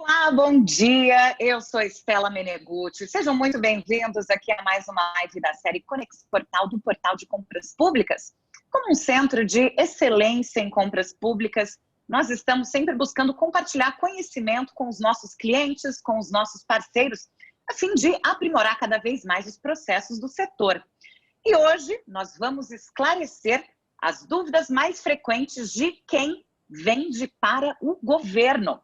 Olá, bom dia. Eu sou Estela Menegutti. Sejam muito bem-vindos aqui a mais uma live da série Conexão Portal, do Portal de Compras Públicas. Como um centro de excelência em compras públicas, nós estamos sempre buscando compartilhar conhecimento com os nossos clientes, com os nossos parceiros, a fim de aprimorar cada vez mais os processos do setor. E hoje nós vamos esclarecer as dúvidas mais frequentes de quem vende para o governo.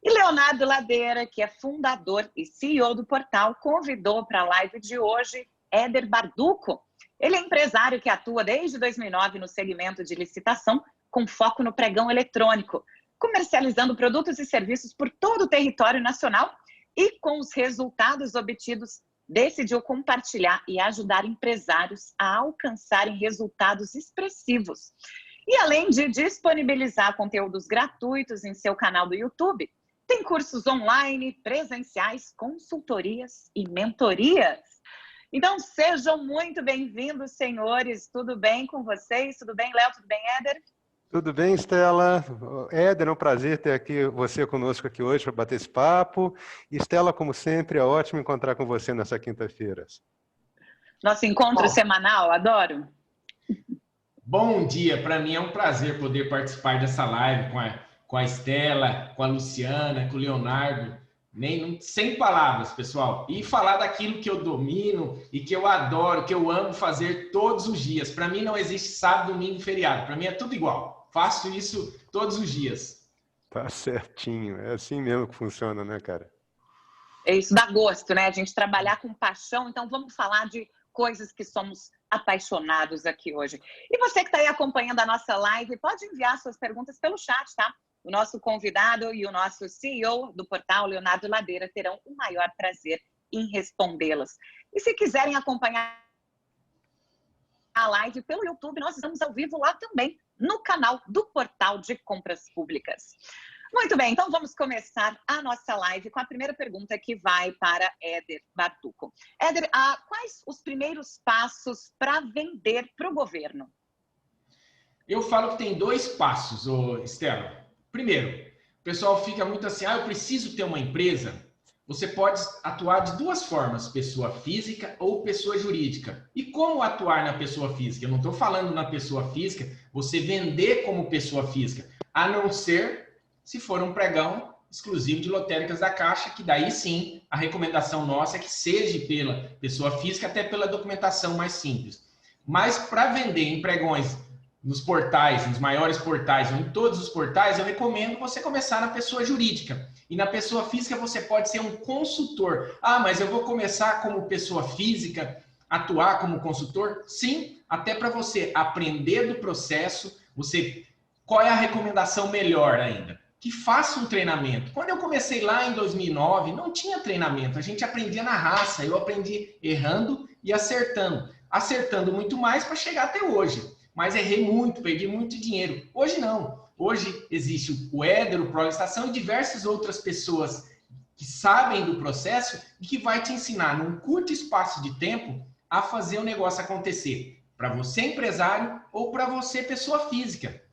E Leonardo Ladeira, que é fundador e CEO do portal, convidou para a live de hoje Éder Barduco. Ele é empresário que atua desde 2009 no segmento de licitação, com foco no pregão eletrônico, comercializando produtos e serviços por todo o território nacional e, com os resultados obtidos, decidiu compartilhar e ajudar empresários a alcançarem resultados expressivos. E além de disponibilizar conteúdos gratuitos em seu canal do YouTube, tem cursos online, presenciais, consultorias e mentorias. Então, sejam muito bem-vindos, senhores. Tudo bem com vocês? Tudo bem, Léo? Tudo bem, Éder? Tudo bem, Estela. Éder, é um prazer ter você conosco aqui hoje para bater esse papo. Estela, como sempre, é ótimo encontrar com você nessa quinta-feira. Nosso encontro semanal, adoro. Bom dia, para mim é um prazer poder participar dessa live com a Estela, com a Luciana, com o Leonardo, sem palavras, pessoal. E falar daquilo que eu domino e que eu adoro, que eu amo fazer todos os dias. Para mim não existe sábado, domingo e feriado. Para mim é tudo igual. Faço isso todos os dias. Tá certinho. É assim mesmo que funciona, né, cara? É isso, dá gosto, né? A gente trabalhar com paixão. Então vamos falar de coisas que somos apaixonados aqui hoje. E você que está aí acompanhando a nossa live, pode enviar suas perguntas pelo chat, tá? O nosso convidado e o nosso CEO do portal, Leonardo Ladeira, terão o maior prazer em respondê-las. E se quiserem acompanhar a live pelo YouTube, nós estamos ao vivo lá também, no canal do Portal de Compras Públicas. Muito bem, então vamos começar a nossa live com a primeira pergunta que vai para Éder Barduco. Éder, quais os primeiros passos para vender para o governo? Eu falo que tem dois passos, Estela. Primeiro, o pessoal fica muito assim, eu preciso ter uma empresa. Você pode atuar de duas formas, pessoa física ou pessoa jurídica. E como atuar na pessoa física? Eu não estou falando na pessoa física, você vender como pessoa física, a não ser se for um pregão exclusivo de lotéricas da Caixa, que daí sim, a recomendação nossa é que seja pela pessoa física, até pela documentação mais simples. Mas para vender em pregões nos portais, nos maiores portais, ou em todos os portais, eu recomendo você começar na pessoa jurídica. E na pessoa física você pode ser um consultor. Mas eu vou começar como pessoa física, atuar como consultor? Sim, até para você aprender do processo, qual é a recomendação melhor ainda? Que faça um treinamento. Quando eu comecei lá em 2009, não tinha treinamento, a gente aprendia na raça, eu aprendi errando e acertando. Acertando muito mais para chegar até hoje. Mas errei muito, perdi muito dinheiro. Hoje não. Hoje existe o Éder, o ProListação e diversas outras pessoas que sabem do processo e que vai te ensinar num curto espaço de tempo a fazer o negócio acontecer. Para você empresário ou para você pessoa física.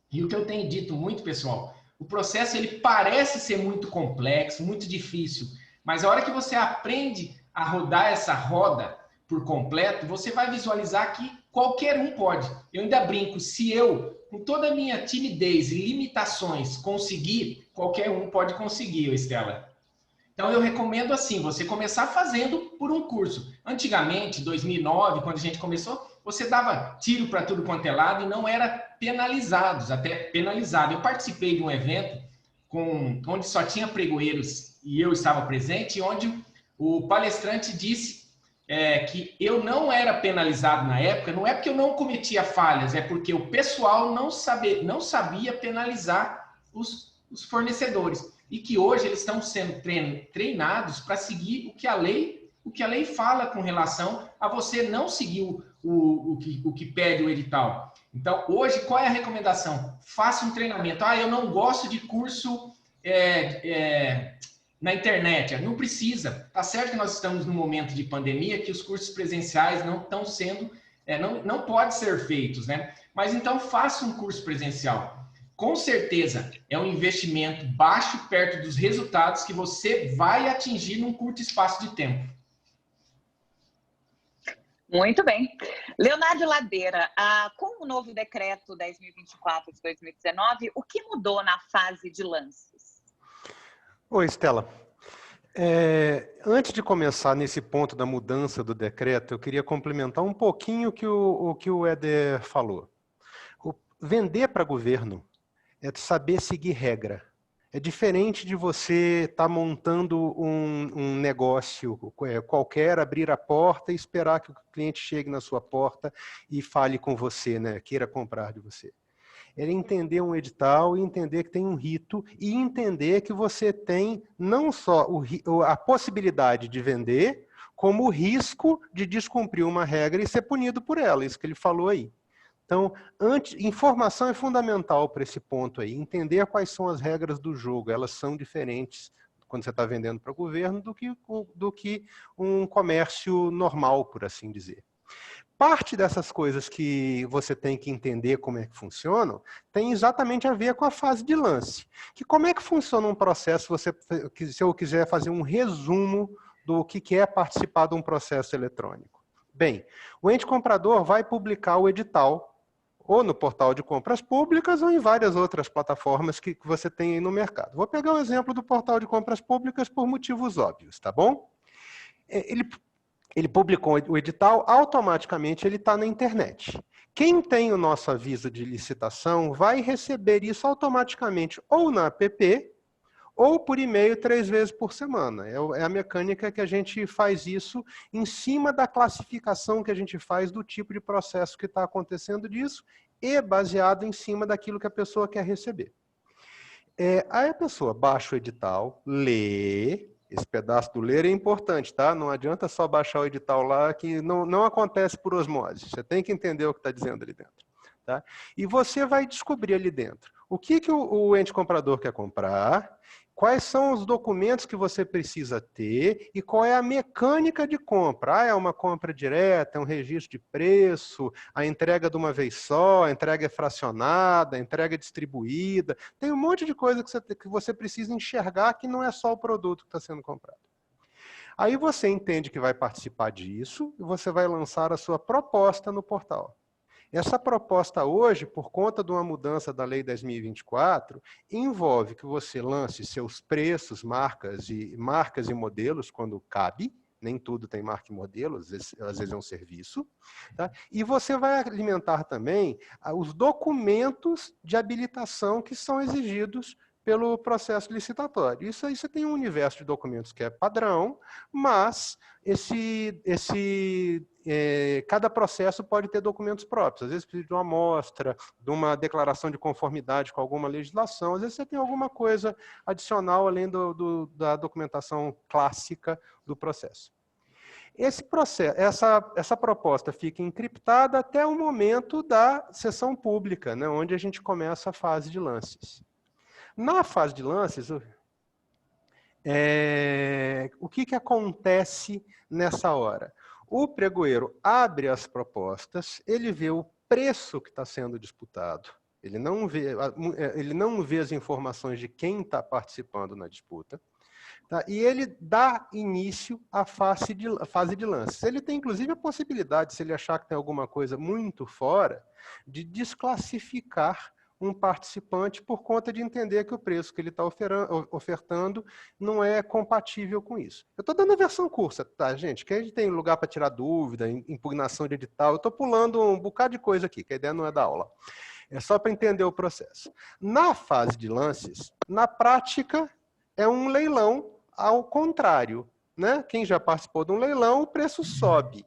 E o que eu tenho dito muito, pessoal, o processo ele parece ser muito complexo, muito difícil, mas a hora que você aprende a rodar essa roda por completo, você vai visualizar que qualquer um pode. Eu ainda brinco, se eu, com toda a minha timidez e limitações, conseguir, qualquer um pode conseguir, Estela. Então eu recomendo assim, você começar fazendo por um curso. Antigamente, 2009, quando a gente começou, você dava tiro para tudo quanto é lado e não era até penalizado. Eu participei de um evento onde só tinha pregoeiros e eu estava presente, onde o palestrante disse que eu não era penalizado na época, não é porque eu não cometia falhas, é porque o pessoal não sabia penalizar os fornecedores. E que hoje eles estão sendo treinados para seguir o que a lei fala com relação a você não seguir o que pede o edital. Então, hoje, qual é a recomendação? Faça um treinamento. Eu não gosto de curso na internet. Não precisa. Tá certo que nós estamos num momento de pandemia que os cursos presenciais não estão sendo, não pode ser feitos, né? Mas então faça um curso presencial. com certeza é um investimento baixo perto dos resultados que você vai atingir num curto espaço de tempo. Muito bem. Leonardo Ladeira, com o novo decreto 10.024 de 2019, o que mudou na fase de lances? Oi, Estela. Antes de começar nesse ponto da mudança do decreto, eu queria complementar um pouquinho o que o Éder falou. Vender para governo é saber seguir regra. É diferente de você estar montando um negócio qualquer, abrir a porta e esperar que o cliente chegue na sua porta e fale com você, né? Queira comprar de você. É entender um edital e entender que tem um rito e entender que você tem não só a possibilidade de vender, como o risco de descumprir uma regra e ser punido por ela, isso que ele falou aí. Então, informação é fundamental para esse ponto aí, entender quais são as regras do jogo, elas são diferentes quando você está vendendo para o governo do que um comércio normal, por assim dizer. Parte dessas coisas que você tem que entender como é que funcionam, tem exatamente a ver com a fase de lance. Que como é que funciona um processo, se eu quiser fazer um resumo do que é participar de um processo eletrônico? Bem, o ente comprador vai publicar o edital ou no portal de compras públicas ou em várias outras plataformas que você tem aí no mercado. Vou pegar o exemplo do portal de compras públicas por motivos óbvios, tá bom? Ele publicou o edital, automaticamente ele está na internet. Quem tem o nosso aviso de licitação vai receber isso automaticamente ou na app ou por e-mail 3 vezes por semana. É a mecânica que a gente faz isso em cima da classificação que a gente faz do tipo de processo que está acontecendo disso e baseado em cima daquilo que a pessoa quer receber. Aí a pessoa baixa o edital, lê, esse pedaço do ler é importante, tá? Não adianta só baixar o edital lá, que não acontece por osmose. Você tem que entender o que está dizendo ali dentro. Tá? E você vai descobrir ali dentro o que o ente comprador quer comprar, quais são os documentos que você precisa ter e qual é a mecânica de compra. É uma compra direta, é um registro de preço, a entrega de uma vez só, a entrega é fracionada, a entrega é distribuída. Tem um monte de coisa que você precisa enxergar que não é só o produto que está sendo comprado. Aí você entende que vai participar disso e você vai lançar a sua proposta no portal. Essa proposta hoje, por conta de uma mudança da Lei 10.024, envolve que você lance seus preços, marcas e modelos, quando cabe, nem tudo tem marca e modelo, às vezes é um serviço, tá? E você vai alimentar também os documentos de habilitação que são exigidos pelo processo licitatório. Isso aí você tem um universo de documentos que é padrão, mas cada processo pode ter documentos próprios. Às vezes precisa de uma amostra, de uma declaração de conformidade com alguma legislação, às vezes você tem alguma coisa adicional além da documentação clássica do processo. Essa proposta fica encriptada até o momento da sessão pública, né, onde a gente começa a fase de lances. Na fase de lances, o que acontece nessa hora? O pregoeiro abre as propostas, ele vê o preço que está sendo disputado, ele não vê as informações de quem está participando na disputa, tá? E ele dá início à fase de lances. Ele tem, inclusive, a possibilidade, se ele achar que tem alguma coisa muito fora, de desclassificar um participante por conta de entender que o preço que ele está ofertando não é compatível com isso. Eu estou dando a versão curta, tá, gente? Que a gente tem lugar para tirar dúvida, impugnação de edital. Eu estou pulando um bocado de coisa aqui, que a ideia não é da aula. É só para entender o processo. Na fase de lances, na prática, é um leilão ao contrário, né? Quem já participou de um leilão, o preço sobe.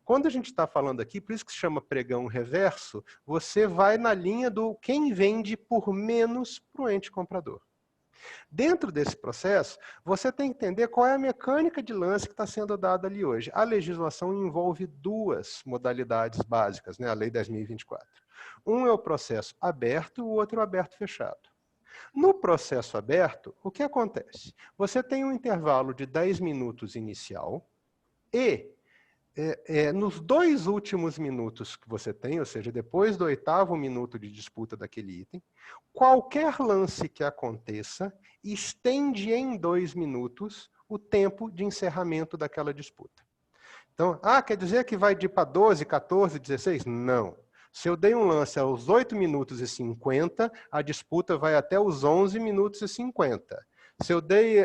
Quando a gente está falando aqui, por isso que se chama pregão reverso, você vai na linha do quem vende por menos para o ente comprador. Dentro desse processo, você tem que entender qual é a mecânica de lance que está sendo dada ali hoje. A legislação envolve duas modalidades básicas, né? A Lei 10.024. Um é o processo aberto, o outro é o aberto-fechado. No processo aberto, o que acontece? Você tem um intervalo de 10 minutos inicial e nos 2 últimos minutos que você tem, ou seja, depois do 8º minuto de disputa daquele item, qualquer lance que aconteça estende em 2 minutos o tempo de encerramento daquela disputa. Então, quer dizer que vai de para 12, 14, 16? Não. Se eu dei um lance aos 8 minutos e 50, a disputa vai até os 11 minutos e 50. Se eu dei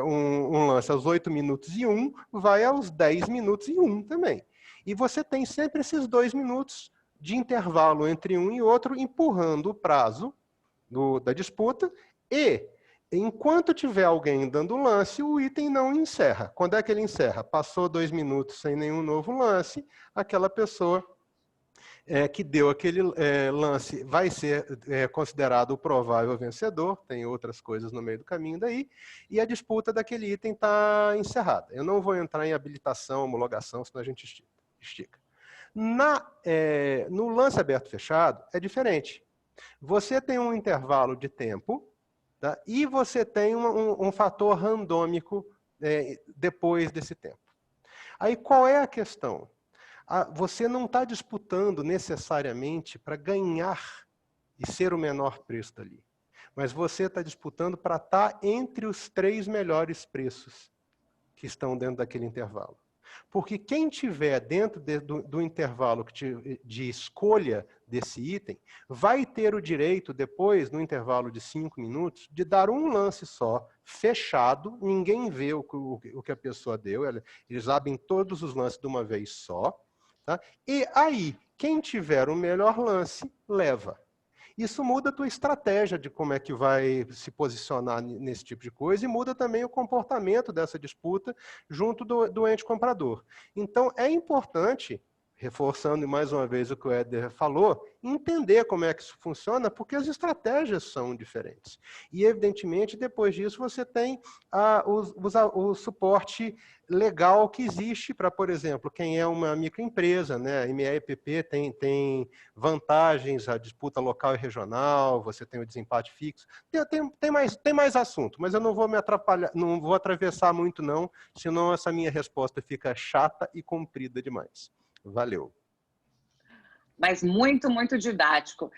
um lance aos 8 minutos e 1, vai aos 10 minutos e 1 também. E você tem sempre esses 2 minutos de intervalo entre um e outro, empurrando o prazo da disputa. E, enquanto tiver alguém dando lance, o item não encerra. Quando é que ele encerra? Passou 2 minutos sem nenhum novo lance, aquela pessoa que deu aquele lance vai ser considerado o provável vencedor, tem outras coisas no meio do caminho daí, e a disputa daquele item está encerrada. Eu não vou entrar em habilitação, homologação, senão a gente estica. No lance aberto fechado, é diferente. Você tem um intervalo de tempo, tá? E você tem um fator randômico depois desse tempo. Aí qual é a questão? Você não está disputando necessariamente para ganhar e ser o menor preço dali. Mas você está disputando para estar entre os 3 melhores preços que estão dentro daquele intervalo. Porque quem tiver dentro do intervalo de escolha desse item, vai ter o direito depois, no intervalo de 5 minutos, de dar um lance só, fechado, ninguém vê o que a pessoa deu, eles abrem todos os lances de uma vez só. Tá? E aí, quem tiver o melhor lance, leva. Isso muda a tua estratégia de como é que vai se posicionar nesse tipo de coisa e muda também o comportamento dessa disputa junto do ente comprador. Então, é importante, reforçando mais uma vez o que o Éder falou, entender como é que isso funciona, porque as estratégias são diferentes. E, evidentemente, depois disso, você tem o suporte legal que existe para, por exemplo, quem é uma microempresa, né? A MEPP tem vantagens, a disputa local e regional, você tem o desempate fixo. Tem mais assunto, mas eu não vou me atrapalhar, não vou atravessar muito não, senão essa minha resposta fica chata e comprida demais. Valeu. Mas muito, muito didático.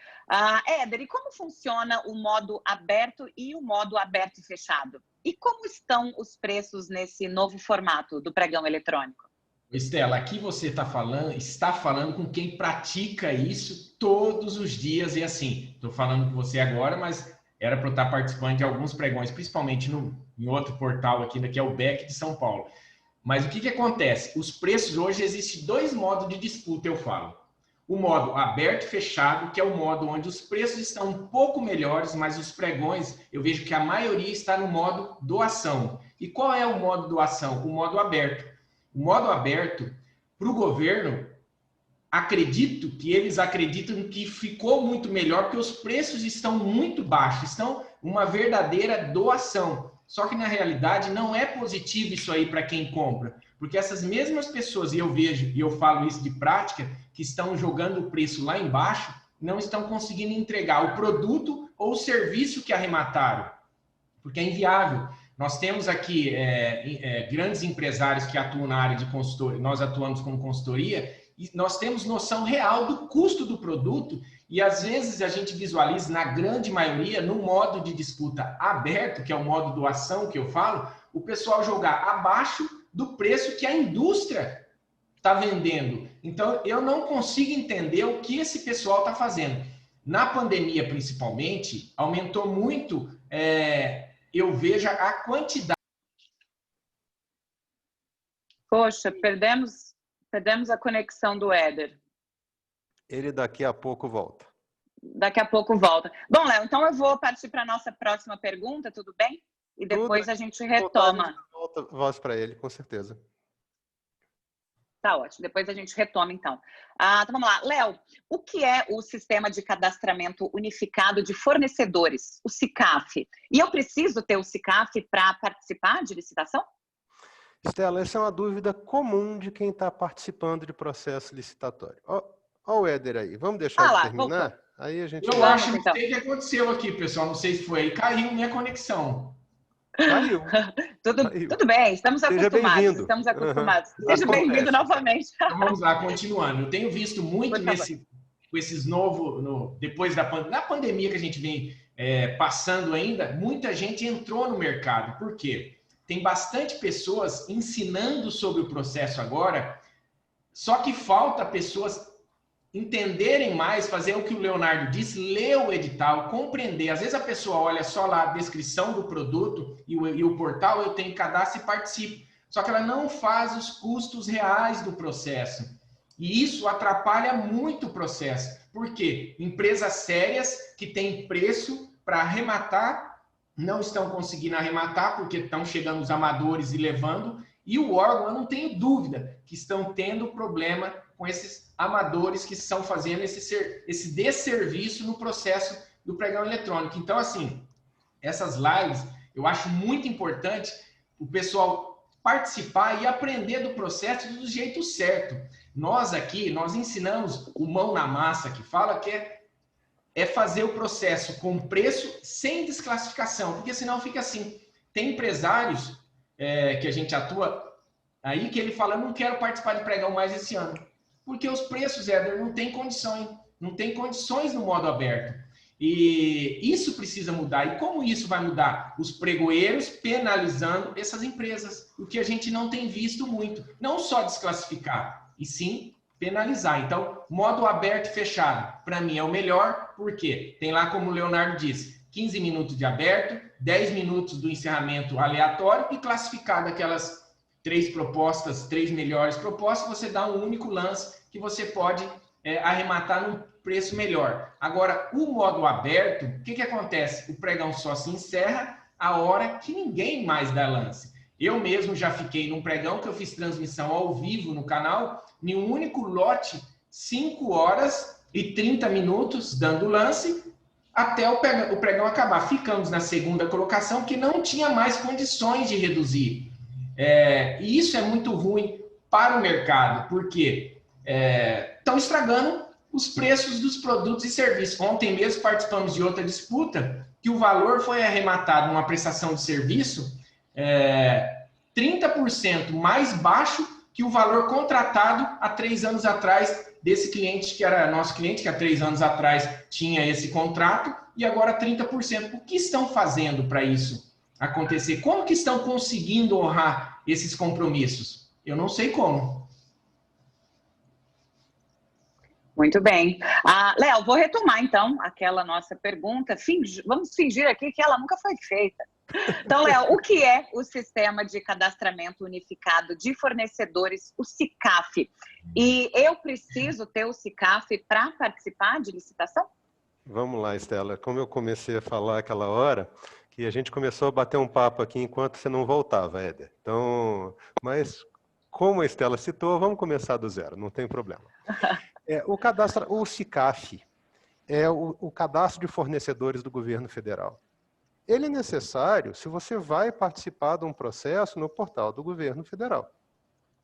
Éder, e como funciona o modo aberto e o modo aberto e fechado? E como estão os preços nesse novo formato do pregão eletrônico? Estela, aqui você está falando com quem pratica isso todos os dias. E assim, estou falando com você agora, mas era para eu estar participando de alguns pregões, principalmente em outro portal aqui, que é o BEC de São Paulo. Mas o que acontece? Os preços hoje, existem 2 modos de disputa, eu falo. O modo aberto e fechado, que é o modo onde os preços estão um pouco melhores, mas os pregões, eu vejo que a maioria está no modo doação. E qual é o modo doação? O modo aberto. O modo aberto, para o governo, acredito que eles acreditam que ficou muito melhor, porque os preços estão muito baixos, estão uma verdadeira doação. Só que, na realidade, não é positivo isso aí para quem compra, porque essas mesmas pessoas, e eu vejo, e eu falo isso de prática, que estão jogando o preço lá embaixo, não estão conseguindo entregar o produto ou o serviço que arremataram, porque é inviável. Nós temos aqui grandes empresários que atuam na área de consultoria, nós atuamos como consultoria, e nós temos noção real do custo do produto, e às vezes a gente visualiza, na grande maioria, no modo de disputa aberto, que é o modo doação que eu falo, o pessoal jogar abaixo do preço que a indústria está vendendo. Então, eu não consigo entender o que esse pessoal está fazendo. Na pandemia, principalmente, aumentou muito, eu vejo a quantidade. Poxa, perdemos a conexão do Éder. Ele daqui a pouco volta. Daqui a pouco volta. Bom, Léo, então eu vou partir para a nossa próxima pergunta, tudo bem? E depois a gente retoma. Volta voz para ele, com certeza. Tá ótimo, depois a gente retoma, então. Então vamos lá. Léo, o que é o Sistema de Cadastramento Unificado de Fornecedores, o SICAF? E eu preciso ter o SICAF para participar de licitação? Estela, essa é uma dúvida comum de quem está participando de processo licitatório. Olha o Éder aí, vamos deixar ele terminar? Voltou. Aí a gente... Eu acho que não sei o que aconteceu aqui, pessoal, não sei se foi aí, caiu minha conexão. Caiu. Tudo bem, estamos Seja acostumados. bem-vindo. Estamos acostumados. Uhum. Seja bem-vindo novamente. Então vamos lá, continuando. Eu tenho visto muito com esses novos, depois da pandemia que a gente vem passando ainda, muita gente entrou no mercado. Por quê? Tem bastante pessoas ensinando sobre o processo agora, só que falta pessoas entenderem mais, fazer o que o Leonardo disse, ler o edital, compreender. Às vezes a pessoa olha só lá a descrição do produto e o portal, eu tenho cadastro e participo. Só que ela não faz os custos reais do processo. E isso atrapalha muito o processo. Por quê? Empresas sérias que têm preço para arrematar, não estão conseguindo arrematar porque estão chegando os amadores e levando. E o órgão, eu não tenho dúvida, que estão tendo problema com esses amadores que estão fazendo esse desserviço no processo do pregão eletrônico. Então, assim, essas lives, eu acho muito importante o pessoal participar e aprender do processo do jeito certo. Nós aqui, nós ensinamos o mão na massa, que fala que é fazer o processo com preço sem desclassificação, porque senão fica assim. Tem empresários que a gente atua aí que ele fala, eu não quero participar de pregão mais esse ano, porque os preços, Éder, não tem condições no modo aberto. E isso precisa mudar. E como isso vai mudar? Os pregoeiros penalizando essas empresas, o que a gente não tem visto muito. Não só desclassificar, e sim penalizar. Então, modo aberto e fechado, para mim é o melhor, porque tem lá, como o Leonardo disse, 15 minutos de aberto, 10 minutos do encerramento aleatório e classificado aquelas 3 melhores propostas, você dá um único lance que você pode arrematar num preço melhor. Agora, o modo aberto, o que acontece? O pregão só se encerra a hora que ninguém mais dá lance. Eu mesmo já fiquei num pregão que eu fiz transmissão ao vivo no canal, em um único lote, 5 horas e 30 minutos dando lance, até o pregão acabar. Ficamos na segunda colocação, que não tinha mais condições de reduzir. E isso é muito ruim para o mercado, porque estão estragando os preços dos produtos e serviços. Ontem mesmo participamos de outra disputa, que o valor foi arrematado numa prestação de serviço 30% mais baixo que o valor contratado há 3 anos atrás desse cliente que era nosso cliente, que há 3 anos atrás tinha esse contrato, e agora 30%. O que estão fazendo para isso acontecer? Como que estão conseguindo honrar esses compromissos? Eu não sei como. Muito bem. Léo, vou retomar, então, aquela nossa pergunta. Vamos fingir aqui que ela nunca foi feita. Então, Léo, o que é o Sistema de Cadastramento Unificado de Fornecedores, o SICAF? E eu preciso ter o SICAF para participar de licitação? Vamos lá, Estela. Como eu comecei a falar aquela hora, que a gente começou a bater um papo aqui enquanto você não voltava, Éder. Então, mas como a Estela citou, vamos começar do zero, não tem problema. O SICAF é o cadastro de fornecedores do governo federal. Ele é necessário se você vai participar de um processo no portal do governo federal.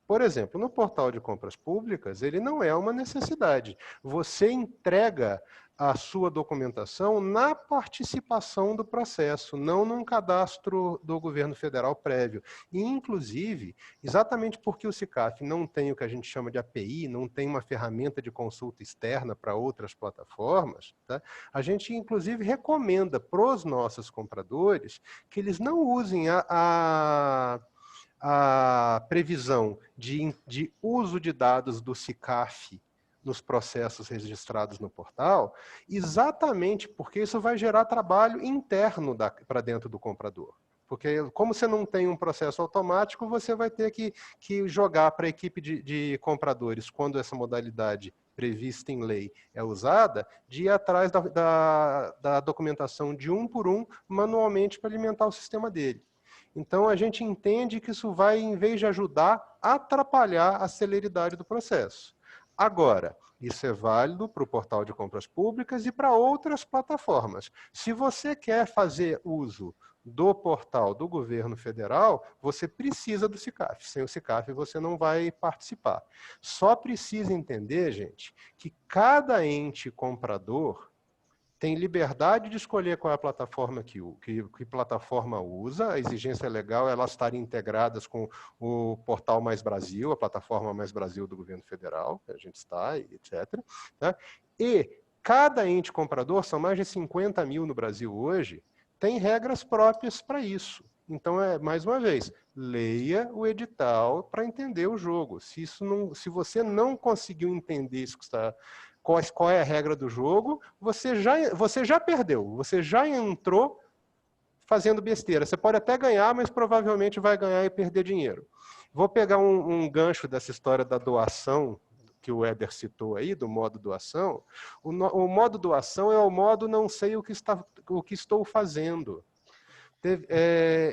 Por exemplo, no portal de compras públicas, ele não é uma necessidade. Você entrega a sua documentação na participação do processo, não num cadastro do governo federal prévio. E, inclusive, exatamente porque o SICAF não tem o que a gente chama de API, não tem uma ferramenta de consulta externa para outras plataformas, tá? A gente, inclusive, recomenda para os nossos compradores que eles não usem a previsão de uso de dados do SICAF nos processos registrados no portal, exatamente porque isso vai gerar trabalho interno para dentro do comprador. Porque como você não tem um processo automático, você vai ter que jogar para a equipe de compradores, quando essa modalidade prevista em lei é usada, de ir atrás da documentação de um por um, manualmente, para alimentar o sistema dele. Então, a gente entende que isso vai, em vez de ajudar, atrapalhar a celeridade do processo. Agora, isso é válido para o portal de compras públicas e para outras plataformas. Se você quer fazer uso do portal do governo federal, você precisa do SICAF. Sem o SICAF, você não vai participar. Só precisa entender, gente, que cada ente comprador tem liberdade de escolher qual é a plataforma que plataforma usa. A exigência legal é elas estarem integradas com o Portal Mais Brasil, a plataforma Mais Brasil do governo federal, que a gente está, etc. Tá? E cada ente comprador, são mais de 50 mil no Brasil hoje, tem regras próprias para isso. Então, mais uma vez, leia o edital para entender o jogo. Se você não conseguiu entender isso que está... Qual é a regra do jogo, você já perdeu, você já entrou fazendo besteira. Você pode até ganhar, mas provavelmente vai ganhar e perder dinheiro. Vou pegar um gancho dessa história da doação, que o Éder citou aí, do modo doação. O modo doação é o modo não sei o que estou fazendo.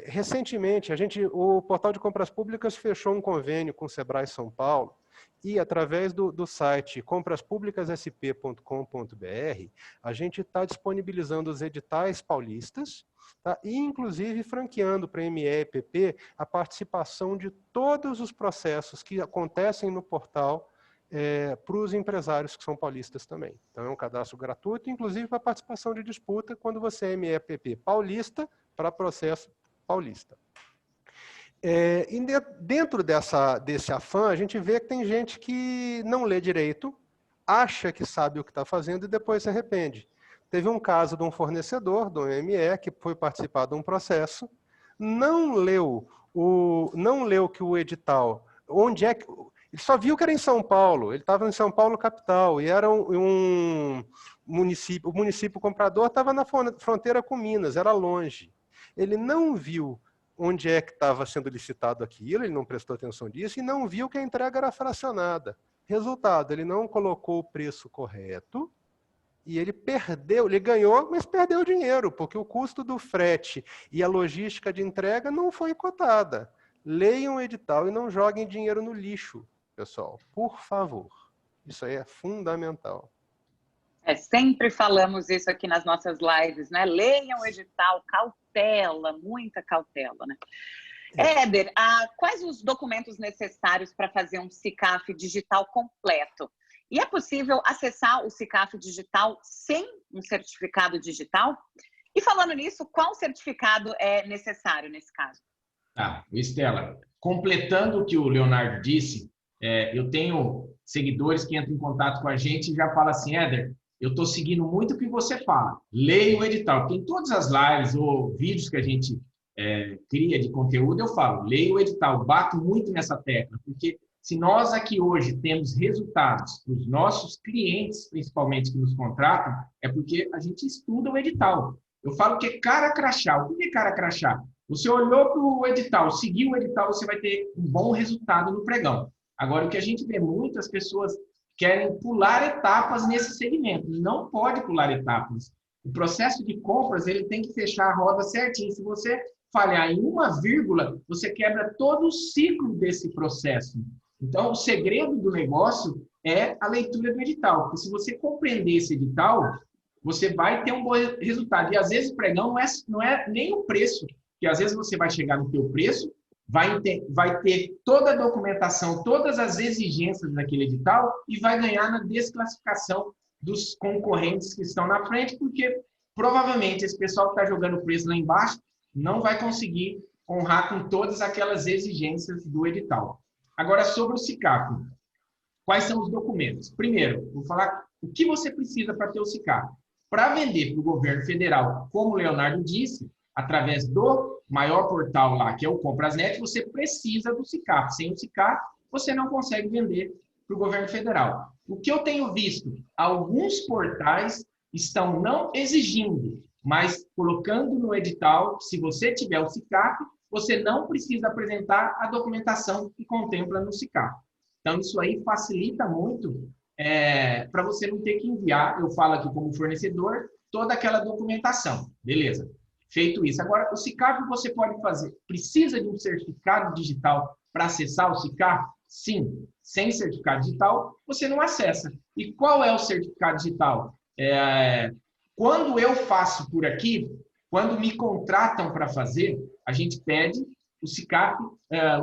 Recentemente, o Portal de Compras Públicas fechou um convênio com o Sebrae São Paulo, e através do site compraspublicassp.com.br, a gente está disponibilizando os editais paulistas, tá? E inclusive franqueando para ME e PP a participação de todos os processos que acontecem no portal para os empresários que são paulistas também. Então é um cadastro gratuito, inclusive para participação de disputa, quando você é ME e PP paulista, para processo paulista. E dentro desse afã, a gente vê que tem gente que não lê direito, acha que sabe o que está fazendo e depois se arrepende. Teve um caso de um fornecedor, do ME, que foi participar de um processo, não leu que o edital, onde é que... Ele só viu que era em São Paulo, ele estava em São Paulo capital, e era um município, o município comprador estava na fronteira com Minas, era longe. Ele não viu onde é que estava sendo licitado aquilo, ele não prestou atenção disso e não viu que a entrega era fracionada. Resultado, ele não colocou o preço correto e ele perdeu, ele ganhou, mas perdeu dinheiro, porque o custo do frete e a logística de entrega não foi cotada. Leiam o edital e não joguem dinheiro no lixo, pessoal, por favor. Isso aí é fundamental. Sempre falamos isso aqui nas nossas lives, né? Leiam o edital, cautela, muita cautela, né? Éder, quais os documentos necessários para fazer um SICAF digital completo? E é possível acessar o SICAF digital sem um certificado digital? E falando nisso, qual certificado é necessário nesse caso? Estela, completando o que o Leonardo disse, eu tenho seguidores que entram em contato com a gente e já falam assim, Éder, eu estou seguindo muito o que você fala. Leia o edital. Tem todas as lives ou vídeos que a gente cria de conteúdo, eu falo, leia o edital. Bato muito nessa tecla, porque se nós aqui hoje temos resultados dos nossos clientes, principalmente que nos contratam, é porque a gente estuda o edital. Eu falo que é cara crachá. O que é cara crachá? Você olhou para o edital, seguiu o edital, você vai ter um bom resultado no pregão. Agora, o que a gente vê muitas pessoas querem pular etapas nesse segmento. Não pode pular etapas. O processo de compras, ele tem que fechar a roda certinho. Se você falhar em uma vírgula, você quebra todo o ciclo desse processo. Então, o segredo do negócio é a leitura do edital. Porque se você compreender esse edital, você vai ter um bom resultado. E, às vezes, o pregão não é nem o preço. Porque, às vezes, você vai chegar no teu preço, vai ter toda a documentação, todas as exigências daquele edital e vai ganhar na desclassificação dos concorrentes que estão na frente, porque provavelmente esse pessoal que está jogando o preço lá embaixo não vai conseguir honrar com todas aquelas exigências do edital. Agora, sobre o SICAF, quais são os documentos? Primeiro, vou falar o que você precisa para ter o SICAF. Para vender para o governo federal, como o Leonardo disse, através do maior portal lá, que é o Comprasnet, você precisa do SICAF. Sem o SICAF, você não consegue vender para o governo federal. O que eu tenho visto, alguns portais estão não exigindo, mas colocando no edital, se você tiver o SICAF, você não precisa apresentar a documentação que contempla no SICAF. Então, isso aí facilita muito para você não ter que enviar, eu falo aqui como fornecedor, toda aquela documentação. Beleza. Feito isso. Agora, o SICAF você pode fazer. Precisa de um certificado digital para acessar o SICAF? Sim. Sem certificado digital, você não acessa. E qual é o certificado digital? Quando eu faço por aqui, quando me contratam para fazer, a gente pede o SICAF,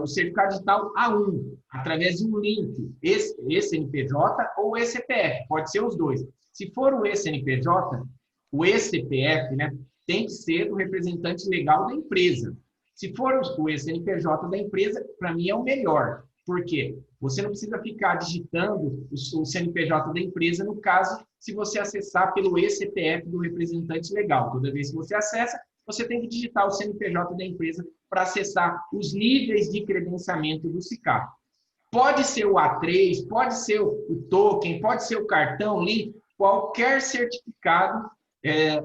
o certificado digital A1, através de um link, esse CNPJ ou esse CPF, pode ser os dois. Se for o CNPJ, o eCPF, né, tem que ser do representante legal da empresa. Se for o CNPJ da empresa, para mim é o melhor. Por quê? Você não precisa ficar digitando o CNPJ da empresa, no caso, se você acessar pelo eCPF do representante legal. Toda vez que você acessa, você tem que digitar o CNPJ da empresa para acessar os níveis de credenciamento do SICAP. Pode ser o A3, pode ser o token, pode ser o cartão, link, qualquer certificado,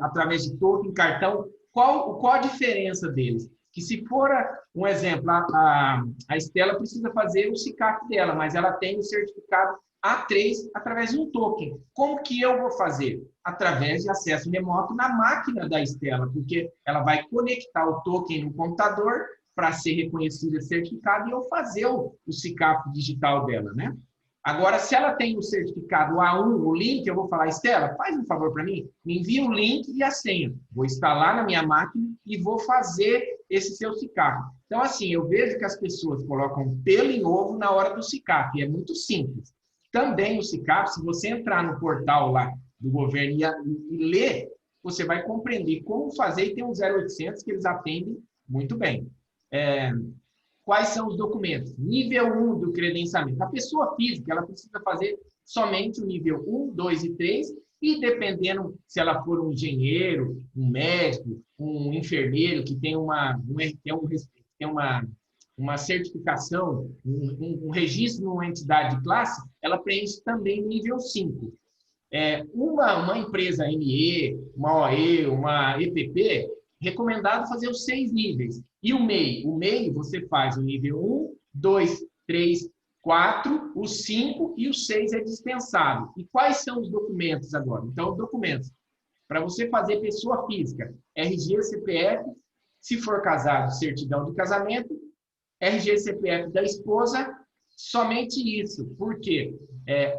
através de token, cartão, qual a diferença deles? Que se for um exemplo, a Estela precisa fazer o SICAP dela, mas ela tem o certificado A3 através de um token. Como que eu vou fazer? Através de acesso remoto na máquina da Estela, porque ela vai conectar o token no computador para ser reconhecido esse certificado e eu fazer o SICAP digital dela, né? Agora, se ela tem o certificado A1, o link, eu vou falar, Estela, faz um favor para mim, me envia o link e a senha. Vou instalar na minha máquina e vou fazer esse seu SICAP. Então, assim, eu vejo que as pessoas colocam pelo em ovo na hora do SICAP, e é muito simples. Também o SICAP, se você entrar no portal lá do governo e ler, você vai compreender como fazer, e tem um 0800 que eles atendem muito bem. Quais são os documentos? Nível 1 do credenciamento. A pessoa física, ela precisa fazer somente o nível 1, 2 e 3, e dependendo se ela for um engenheiro, um médico, um enfermeiro que tem uma certificação, um registro numa entidade de classe, ela preenche também nível 5. Uma empresa ME, uma OE, uma EPP, recomendado fazer os 6 níveis. E o MEI? O MEI você faz o nível 1, 2, 3, 4, o 5 e o 6 é dispensado. E quais são os documentos agora? Então, os documentos. Para você fazer pessoa física, RG, CPF, se for casado, certidão de casamento, RG, CPF da esposa, somente isso. Por quê?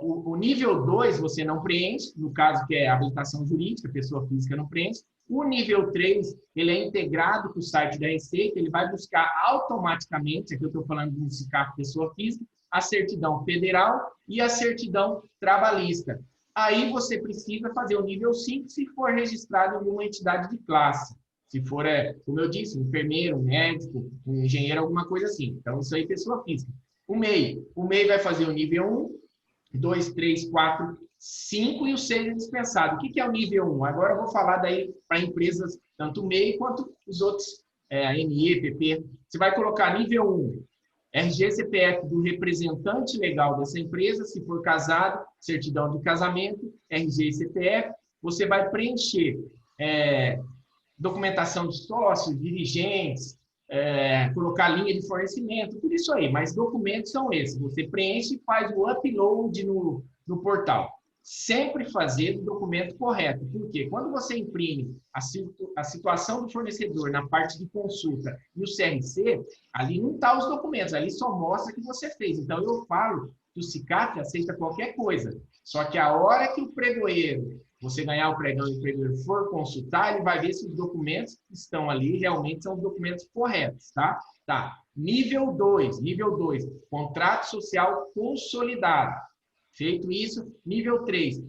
O nível 2 você não preenche, no caso que é habilitação jurídica, pessoa física não preenche. O nível 3, ele é integrado com o site da Receita, ele vai buscar automaticamente, aqui eu estou falando de um SICAP pessoa física, a certidão federal e a certidão trabalhista. Aí você precisa fazer o nível 5 se for registrado em alguma entidade de classe. Se for, como eu disse, um enfermeiro, um médico, um engenheiro, alguma coisa assim. Então, isso aí, pessoa física. O MEI vai fazer o nível 1, 2, 3, 4, 5 e o 6 é dispensado. O que é o nível 1? Agora eu vou falar daí para empresas, tanto o MEI quanto os outros, ME, PP. Você vai colocar nível 1, RG, CPF do representante legal dessa empresa, se for casado, certidão de casamento, RG e CPF. Você vai preencher documentação de sócios, dirigentes, colocar linha de fornecimento, tudo isso aí. Mas documentos são esses. Você preenche e faz o upload no portal. Sempre fazer o documento correto. Por quê? Quando você imprime a situação do fornecedor na parte de consulta e o CRC, ali não está os documentos, ali só mostra que você fez. Então, eu falo que o SICAP aceita qualquer coisa. Só que a hora que o pregoeiro, você ganhar o pregão e o pregoeiro for consultar, ele vai ver se os documentos que estão ali realmente são os documentos corretos, tá? Tá. Nível 2, contrato social consolidado. Feito isso, nível 3.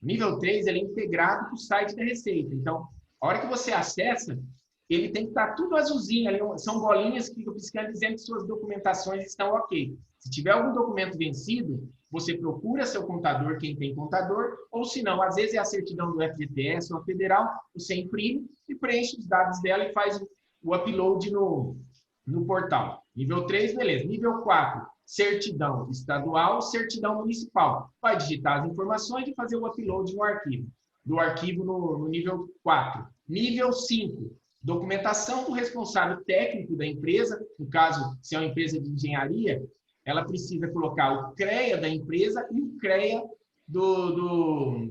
Nível 3 ele é integrado com o site da Receita. Então, a hora que você acessa, ele tem que estar tudo azulzinho ali. São bolinhas que ficam piscando dizendo que suas documentações estão ok. Se tiver algum documento vencido, você procura seu contador, quem tem contador, ou se não, às vezes é a certidão do FGTS ou a federal, você imprime e preenche os dados dela e faz o upload no portal. Nível 3, beleza. Nível 4, certidão estadual, certidão municipal. Vai digitar as informações e fazer o upload no arquivo. Do arquivo no nível 4. Nível 5, documentação do responsável técnico da empresa. No caso, se é uma empresa de engenharia, ela precisa colocar o CREA da empresa e o CREA do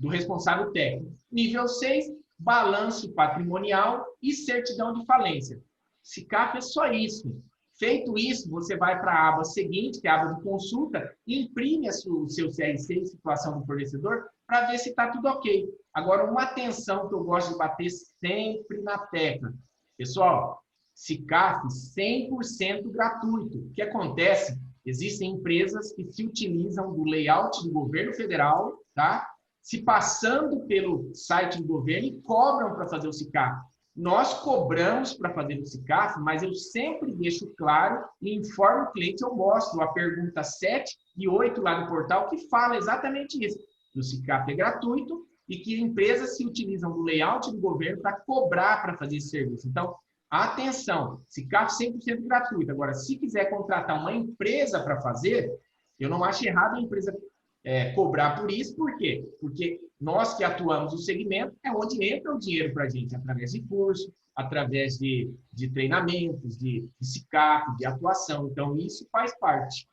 responsável técnico. Nível 6, balanço patrimonial e certidão de falência. SICAP é só isso. Feito isso, você vai para a aba seguinte, que é a aba de consulta, e imprime o seu CRC, situação do fornecedor, para ver se está tudo ok. Agora, uma atenção que eu gosto de bater sempre na tecla. Pessoal, SICAP 100% gratuito. O que acontece? Existem empresas que se utilizam do layout do governo federal, tá? se passando pelo site do governo e cobram para fazer o SICAF. Nós cobramos para fazer o SICAF, mas eu sempre deixo claro e informo o cliente, eu mostro a pergunta 7 e 8 lá no portal, que fala exatamente isso. O SICAF é gratuito e que empresas se utilizam do layout do governo para cobrar para fazer esse serviço. Então, atenção, SICAF 100% gratuito. Agora, se quiser contratar uma empresa para fazer, eu não acho errado a empresa cobrar por isso. Por quê? Porque nós que atuamos no segmento é onde entra o dinheiro para a gente, através de curso, através de treinamentos, de SICAF, de atuação. Então, isso faz parte.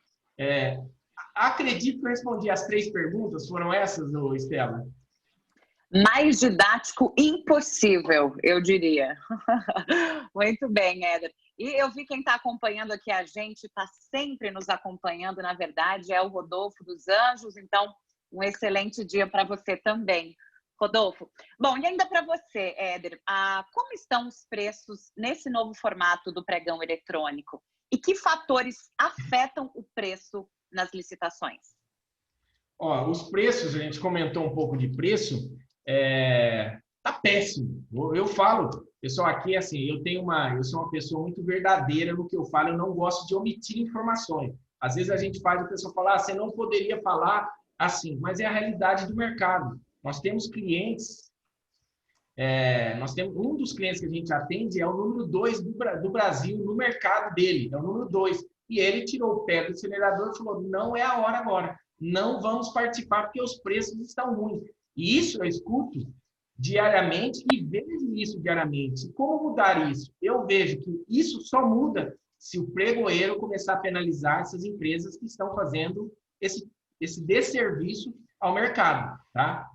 Acredito que eu respondi as 3 perguntas. Foram essas, Estela? Mais didático impossível, eu diria. Muito bem, Éder. E eu vi quem está acompanhando aqui a gente, está sempre nos acompanhando, na verdade, é o Rodolfo dos Anjos. Então, um excelente dia para você também, Rodolfo. Bom, e ainda para você, Éder, como estão os preços nesse novo formato do pregão eletrônico? E que fatores afetam o preço nas licitações? Os preços, a gente comentou um pouco de preço, tá péssimo. Eu falo, pessoal, aqui assim, eu sou uma pessoa muito verdadeira no que eu falo, eu não gosto de omitir informações. Às vezes a gente faz a pessoa falar, você não poderia falar assim, mas é a realidade do mercado. Nós temos clientes, um dos clientes que a gente atende é o número 2 do Brasil no mercado dele, é o número 2. E ele tirou o pé do acelerador e falou, não é a hora agora, não vamos participar porque os preços estão ruins. E isso eu escuto diariamente e vejo isso diariamente. Como mudar isso? Eu vejo que isso só muda se o pregoeiro começar a penalizar essas empresas que estão fazendo esse desserviço ao mercado. Tá?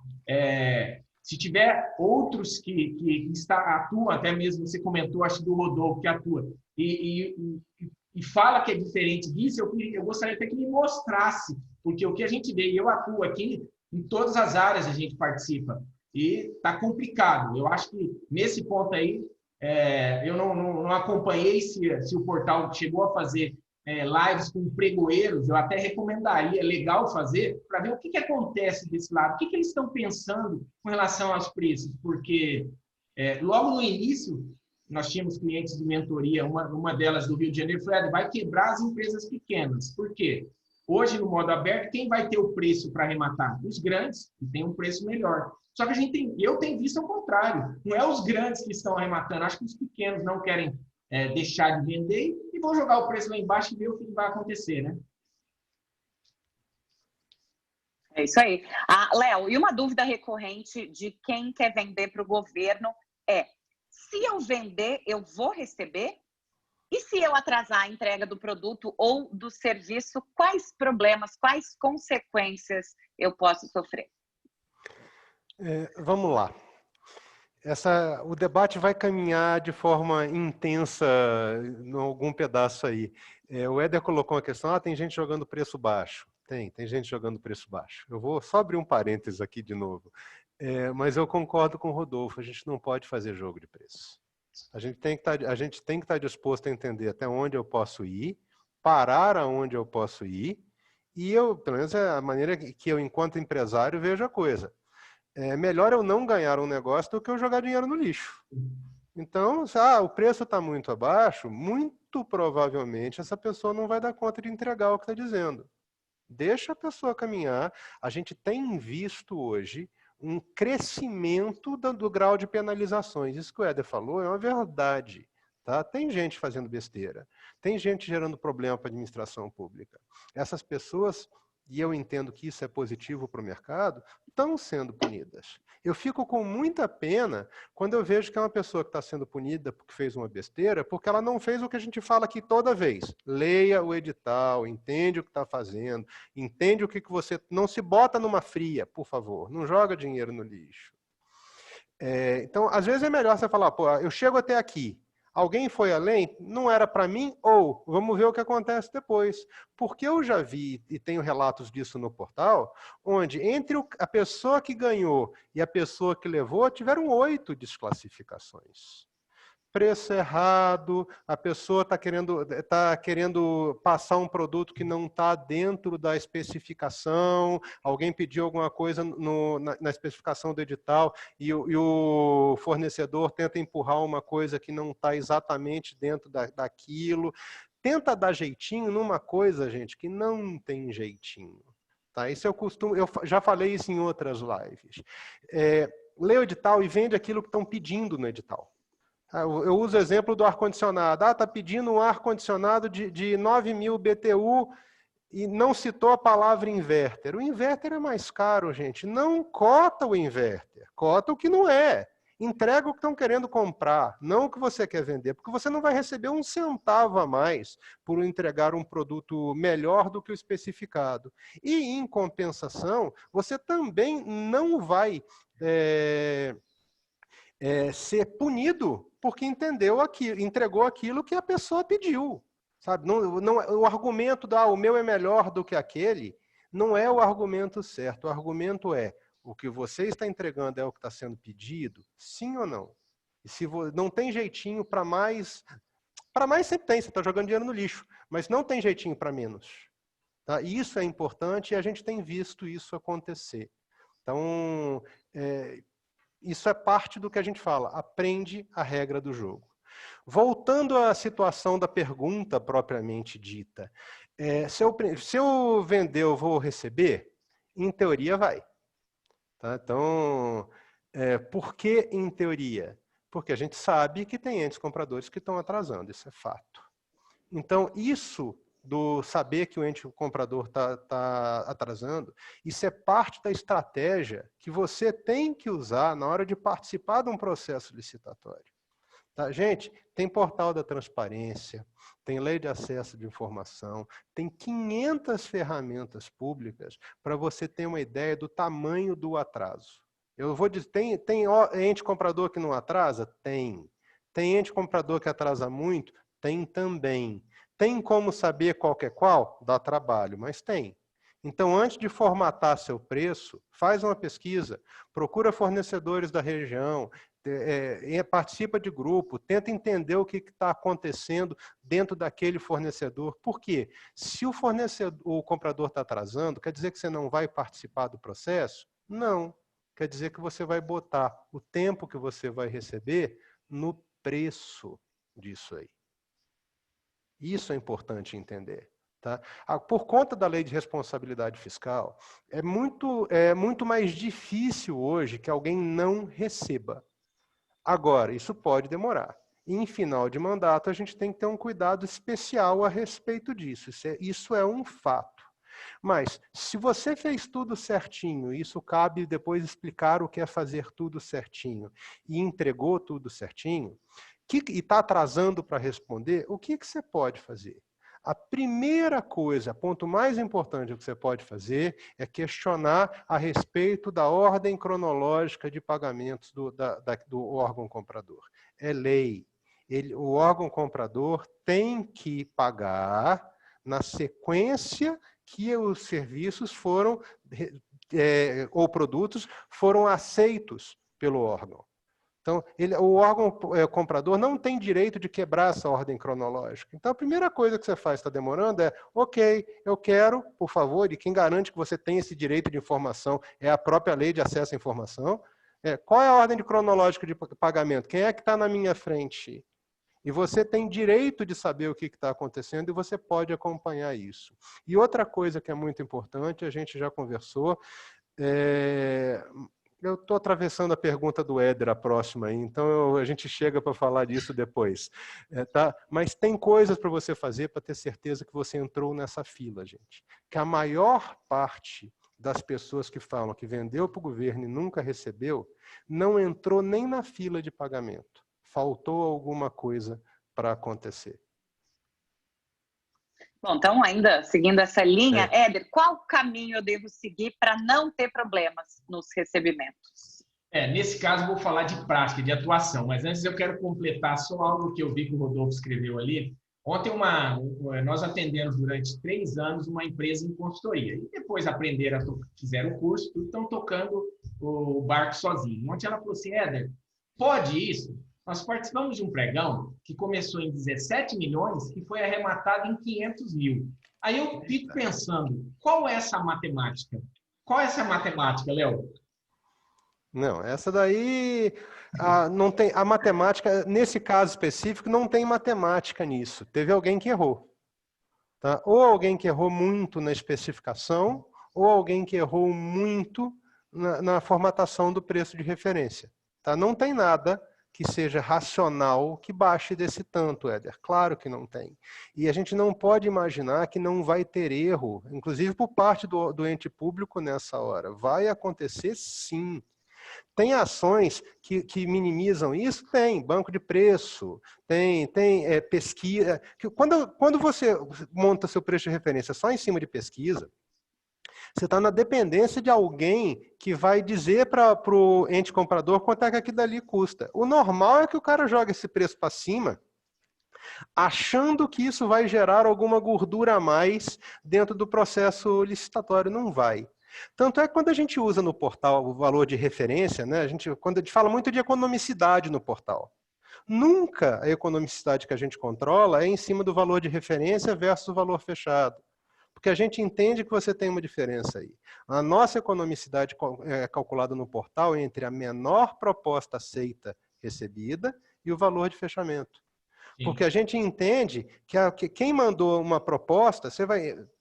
Se tiver outros que atuam, até mesmo você comentou, acho do Rodolfo, que atua, e fala que é diferente disso, eu gostaria até que me mostrasse, porque o que a gente vê, e eu atuo aqui, em todas as áreas a gente participa, e está complicado. Eu acho que nesse ponto aí, eu não acompanhei se o portal chegou a fazer lives com pregoeiros, eu até recomendaria, é legal fazer, para ver o que acontece desse lado, o que eles estão pensando com relação aos preços, porque logo no início, nós tínhamos clientes de mentoria, uma delas do Rio de Janeiro, falou, vai quebrar as empresas pequenas. Por quê? Hoje, no modo aberto, quem vai ter o preço para arrematar? Os grandes, que têm um preço melhor. Só que eu tenho visto ao contrário. Não é os grandes que estão arrematando. Acho que os pequenos não querem deixar de vender e vão jogar o preço lá embaixo e ver o que vai acontecer, né? É isso aí. Léo, e uma dúvida recorrente de quem quer vender para o governo é: se eu vender, eu vou receber? E se eu atrasar a entrega do produto ou do serviço, quais problemas, quais consequências eu posso sofrer? Vamos lá. O debate vai caminhar de forma intensa em algum pedaço aí. O Éder colocou uma questão, tem gente jogando preço baixo. Tem gente jogando preço baixo. Eu vou só abrir um parênteses aqui de novo. Mas eu concordo com o Rodolfo, a gente não pode fazer jogo de preço. A gente tem que estar disposto a entender até onde eu posso ir, parar aonde eu posso ir, e pelo menos é a maneira que eu, enquanto empresário, vejo a coisa. É melhor eu não ganhar um negócio do que eu jogar dinheiro no lixo. Então, o preço está muito abaixo, muito provavelmente essa pessoa não vai dar conta de entregar o que está dizendo. Deixa a pessoa caminhar. A gente tem visto hoje um crescimento do grau de penalizações. Isso que o Éder falou é uma verdade. Tá? Tem gente fazendo besteira, tem gente gerando problema para a administração pública. Essas pessoas, e eu entendo que isso é positivo para o mercado, estão sendo punidas. Eu fico com muita pena quando eu vejo que é uma pessoa que está sendo punida porque fez uma besteira, porque ela não fez o que a gente fala aqui toda vez. Leia o edital, entende o que está fazendo, entende o que você... Não se bota numa fria, por favor. Não joga dinheiro no lixo. Então, às vezes é melhor você falar, eu chego até aqui. Alguém foi além? Não era para mim? Ou vamos ver o que acontece depois. Porque eu já vi, e tenho relatos disso no portal, onde entre a pessoa que ganhou e a pessoa que levou, tiveram 8 desclassificações. preço errado, a pessoa está querendo passar um produto que não está dentro da especificação, alguém pediu alguma coisa na especificação do edital e o fornecedor tenta empurrar uma coisa que não está exatamente dentro daquilo. Tenta dar jeitinho numa coisa, gente, que não tem jeitinho. Tá? Isso eu já falei isso em outras lives. Lê o edital e vende aquilo que estão pedindo no edital. Eu uso o exemplo do ar-condicionado. Está pedindo um ar-condicionado de 9.000 BTU e não citou a palavra inverter. O inverter é mais caro, gente. Não cota o inverter, cota o que não é. Entrega o que estão querendo comprar, não o que você quer vender, porque você não vai receber um centavo a mais por entregar um produto melhor do que o especificado. E, em compensação, você também não vai ser punido porque entregou aquilo que a pessoa pediu. Sabe? O argumento o meu é melhor do que aquele não é o argumento certo. O argumento é: o que você está entregando é o que está sendo pedido? Sim ou não? E se não tem jeitinho para mais sempre tem, você está jogando dinheiro no lixo, mas não tem jeitinho para menos. Tá? E isso é importante e a gente tem visto isso acontecer. Então, isso é parte do que a gente fala, aprende a regra do jogo. Voltando à situação da pergunta propriamente dita, se eu vender, eu vou receber? Em teoria, vai. Tá? Então, por que em teoria? Porque a gente sabe que tem entes compradores que estão atrasando, isso é fato. Então, isso do saber que o ente comprador está atrasando, isso é parte da estratégia que você tem que usar na hora de participar de um processo licitatório. Tá? Gente, tem portal da transparência, tem lei de acesso de informação, tem 500 ferramentas públicas para você ter uma ideia do tamanho do atraso. Eu vou dizer, tem ente comprador que não atrasa? Tem. Tem ente comprador que atrasa muito? Tem também. Tem como saber qual que é qual? Dá trabalho, mas tem. Então, antes de formatar seu preço, faz uma pesquisa, procura fornecedores da região, participa de grupo, tenta entender o que está acontecendo dentro daquele fornecedor. Por quê? Se o comprador está atrasando, quer dizer que você não vai participar do processo? Não. Quer dizer que você vai botar o tempo que você vai receber no preço disso aí. Isso é importante entender. Tá? Por conta da lei de responsabilidade fiscal, é muito mais difícil hoje que alguém não receba. Agora, isso pode demorar. E em final de mandato, a gente tem que ter um cuidado especial a respeito disso. Isso é um fato. Mas, se você fez tudo certinho, isso cabe depois explicar o que é fazer tudo certinho, e entregou tudo certinho, e está atrasando para responder, o que você pode fazer? A primeira coisa, ponto mais importante que você pode fazer é questionar a respeito da ordem cronológica de pagamentos do órgão comprador. É lei. O órgão comprador tem que pagar na sequência que os serviços ou produtos foram aceitos pelo órgão. Então, o órgão comprador não tem direito de quebrar essa ordem cronológica. Então, a primeira coisa que você faz, está demorando, ok, eu quero, por favor, e quem garante que você tem esse direito de informação é a própria lei de acesso à informação. Qual é a ordem cronológica de pagamento? Quem é que está na minha frente? E você tem direito de saber o que está acontecendo e você pode acompanhar isso. E outra coisa que é muito importante, a gente já conversou, eu estou atravessando a pergunta do Éder, a próxima, aí, então a gente chega para falar disso depois. Tá? Mas tem coisas para você fazer para ter certeza que você entrou nessa fila, gente. Que a maior parte das pessoas que falam que vendeu para o governo e nunca recebeu, não entrou nem na fila de pagamento. Faltou alguma coisa para acontecer. Bom, então, ainda seguindo essa linha, Éder, qual caminho eu devo seguir para não ter problemas nos recebimentos? Nesse caso, vou falar de prática, de atuação, mas antes eu quero completar só algo que eu vi que o Rodolfo escreveu ali. Ontem, nós atendemos durante 3 anos uma empresa em consultoria, e depois fizeram o curso, tudo, estão tocando o barco sozinho. Ontem ela falou assim, Éder, pode isso? Nós participamos de um pregão que começou em 17 milhões e foi arrematado em 500 mil. Aí eu fico pensando, qual é essa matemática? Qual é essa matemática, Léo? Não, essa daí não tem a matemática, nesse caso específico, não tem matemática nisso. Teve alguém que errou. Tá? Ou alguém que errou muito na especificação, ou alguém que errou muito na formatação do preço de referência. Tá? Não tem nada que seja racional que baixe desse tanto, Éder. Claro que não tem. E a gente não pode imaginar que não vai ter erro, inclusive por parte do ente público nessa hora. Vai acontecer sim. Tem ações que minimizam isso? Tem, banco de preço, tem pesquisa. Quando você monta seu preço de referência só em cima de pesquisa, você está na dependência de alguém que vai dizer para o ente comprador quanto é que aquilo dali custa. O normal é que o cara jogue esse preço para cima, achando que isso vai gerar alguma gordura a mais dentro do processo licitatório. Não vai. Tanto é que quando a gente usa no portal o valor de referência, né, quando a gente fala muito de economicidade no portal, nunca a economicidade que a gente controla é em cima do valor de referência versus o valor fechado. Porque a gente entende que você tem uma diferença aí. A nossa economicidade é calculada no portal entre a menor proposta aceita recebida e o valor de fechamento. Sim. Porque a gente entende que quem mandou uma proposta,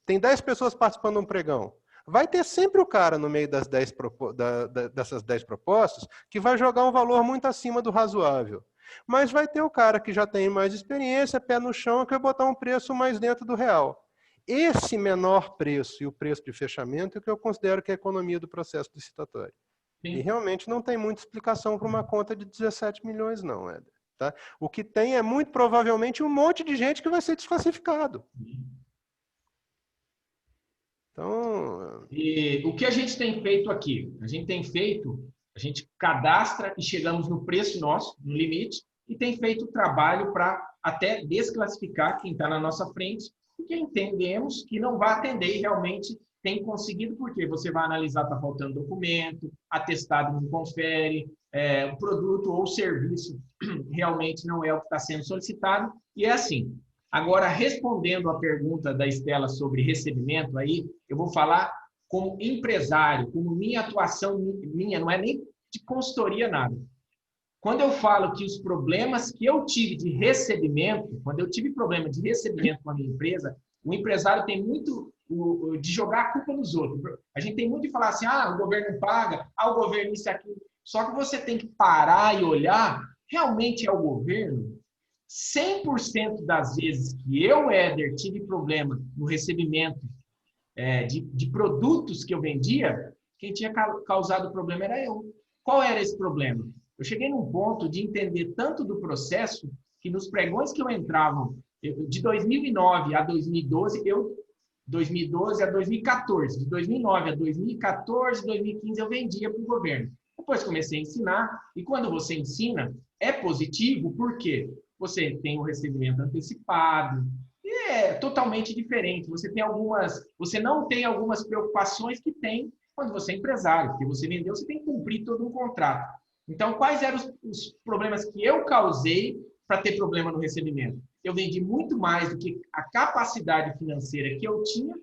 tem 10 pessoas participando de um pregão. Vai ter sempre o cara no meio dessas 10 propostas que vai jogar um valor muito acima do razoável. Mas vai ter o cara que já tem mais experiência, pé no chão, que vai botar um preço mais dentro do real. Esse menor preço e o preço de fechamento é o que eu considero que é a economia do processo licitatório. Sim. E realmente não tem muita explicação para uma conta de 17 milhões não, Éder. Tá? O que tem é muito provavelmente um monte de gente que vai ser desclassificado. Então... E o que a gente tem feito aqui? A gente cadastra e chegamos no preço nosso, no limite, e tem feito o trabalho para até desclassificar quem está na nossa frente, porque entendemos que não vai atender e realmente tem conseguido, porque você vai analisar, está faltando documento, atestado não confere, o produto ou o serviço realmente não é o que está sendo solicitado, e é assim. Agora, respondendo a pergunta da Estela sobre recebimento, aí eu vou falar como empresário, como minha atuação, não é nem de consultoria, nada. Quando eu falo que os problemas que eu tive de recebimento, quando eu tive problema de recebimento com a minha empresa, o empresário tem muito de jogar a culpa nos outros. A gente tem muito de falar assim, o governo paga, o governo isso e aquilo. Só que você tem que parar e olhar, realmente é o governo? 100% das vezes que eu, Éder, tive problema no recebimento de produtos que eu vendia, quem tinha causado o problema era eu. Qual era esse problema? Eu cheguei num ponto de entender tanto do processo que nos pregões que eu entrava, de 2009 a 2012, 2012 a 2014, de 2009 a 2014, 2015 eu vendia para o governo. Depois comecei a ensinar, e quando você ensina, é positivo, por quê? Você tem o recebimento antecipado, e é totalmente diferente. Você não tem algumas preocupações que tem quando você é empresário, porque você vendeu, você tem que cumprir todo um contrato. Então, quais eram os problemas que eu causei para ter problema no recebimento? Eu vendi muito mais do que a capacidade financeira que eu tinha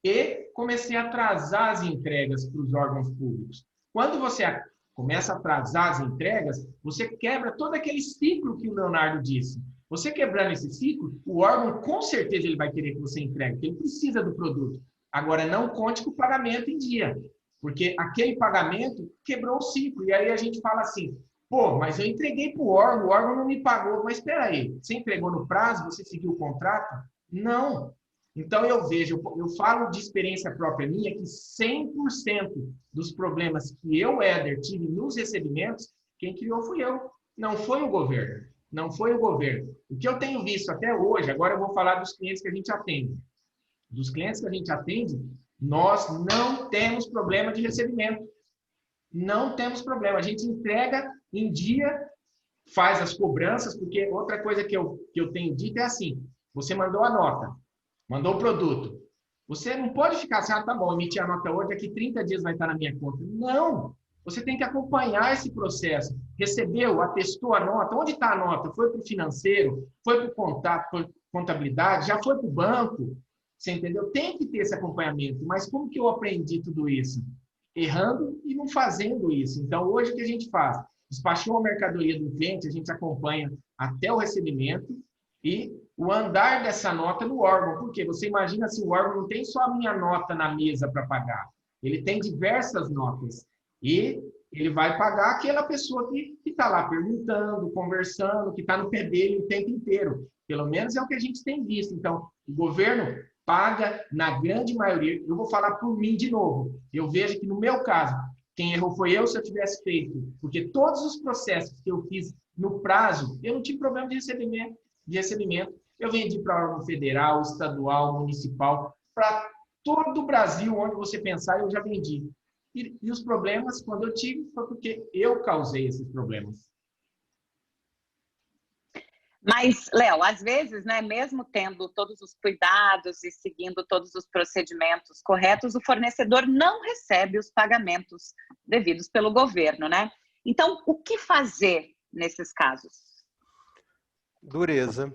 e comecei a atrasar as entregas para os órgãos públicos. Quando você começa a atrasar as entregas, você quebra todo aquele ciclo que o Leonardo disse. Você quebrando esse ciclo, o órgão com certeza ele vai querer que você entregue, porque ele precisa do produto. Agora, não conte com o pagamento em dia, porque aquele pagamento quebrou o ciclo. E aí a gente fala assim, pô, mas eu entreguei para o órgão não me pagou. Mas espera aí, você entregou no prazo, você seguiu o contrato? Não. Então, eu falo de experiência própria minha, que 100% dos problemas que eu, Éder, tive nos recebimentos, quem criou fui eu. Não foi o governo. Não foi o governo. O que eu tenho visto até hoje, agora eu vou falar dos clientes que a gente atende. Dos clientes que a gente atende, nós não temos problema de recebimento. Não temos problema. A gente entrega em dia, faz as cobranças, porque outra coisa que eu tenho dito é assim, você mandou a nota, mandou o produto. Você não pode ficar assim, tá bom, emitir a nota hoje, daqui 30 dias vai estar na minha conta. Não! Você tem que acompanhar esse processo. Recebeu, atestou a nota, onde está a nota? Foi para o financeiro? Foi para o contato, foi contabilidade? Já foi para o banco? Você entendeu? Tem que ter esse acompanhamento. Mas como que eu aprendi tudo isso? Errando e não fazendo isso. Então, hoje o que a gente faz? Despachou a mercadoria do cliente, a gente acompanha até o recebimento e o andar dessa nota no órgão. Por quê? Você imagina se o órgão não tem só a minha nota na mesa para pagar. Ele tem diversas notas. E ele vai pagar aquela pessoa que está lá perguntando, conversando, que está no pé dele o tempo inteiro. Pelo menos é o que a gente tem visto. Então, o governo paga na grande maioria. Eu vou falar por mim de novo. Eu vejo que no meu caso, quem errou foi eu se eu tivesse feito. Porque todos os processos que eu fiz no prazo, eu não tive problema de recebimento. Eu vendi para órgão federal, estadual, municipal, para todo o Brasil, onde você pensar, eu já vendi. E os problemas, quando eu tive, foi porque eu causei esses problemas. Mas, Léo, às vezes, né, mesmo tendo todos os cuidados e seguindo todos os procedimentos corretos, o fornecedor não recebe os pagamentos devidos pelo governo, né? Então, o que fazer nesses casos? Dureza.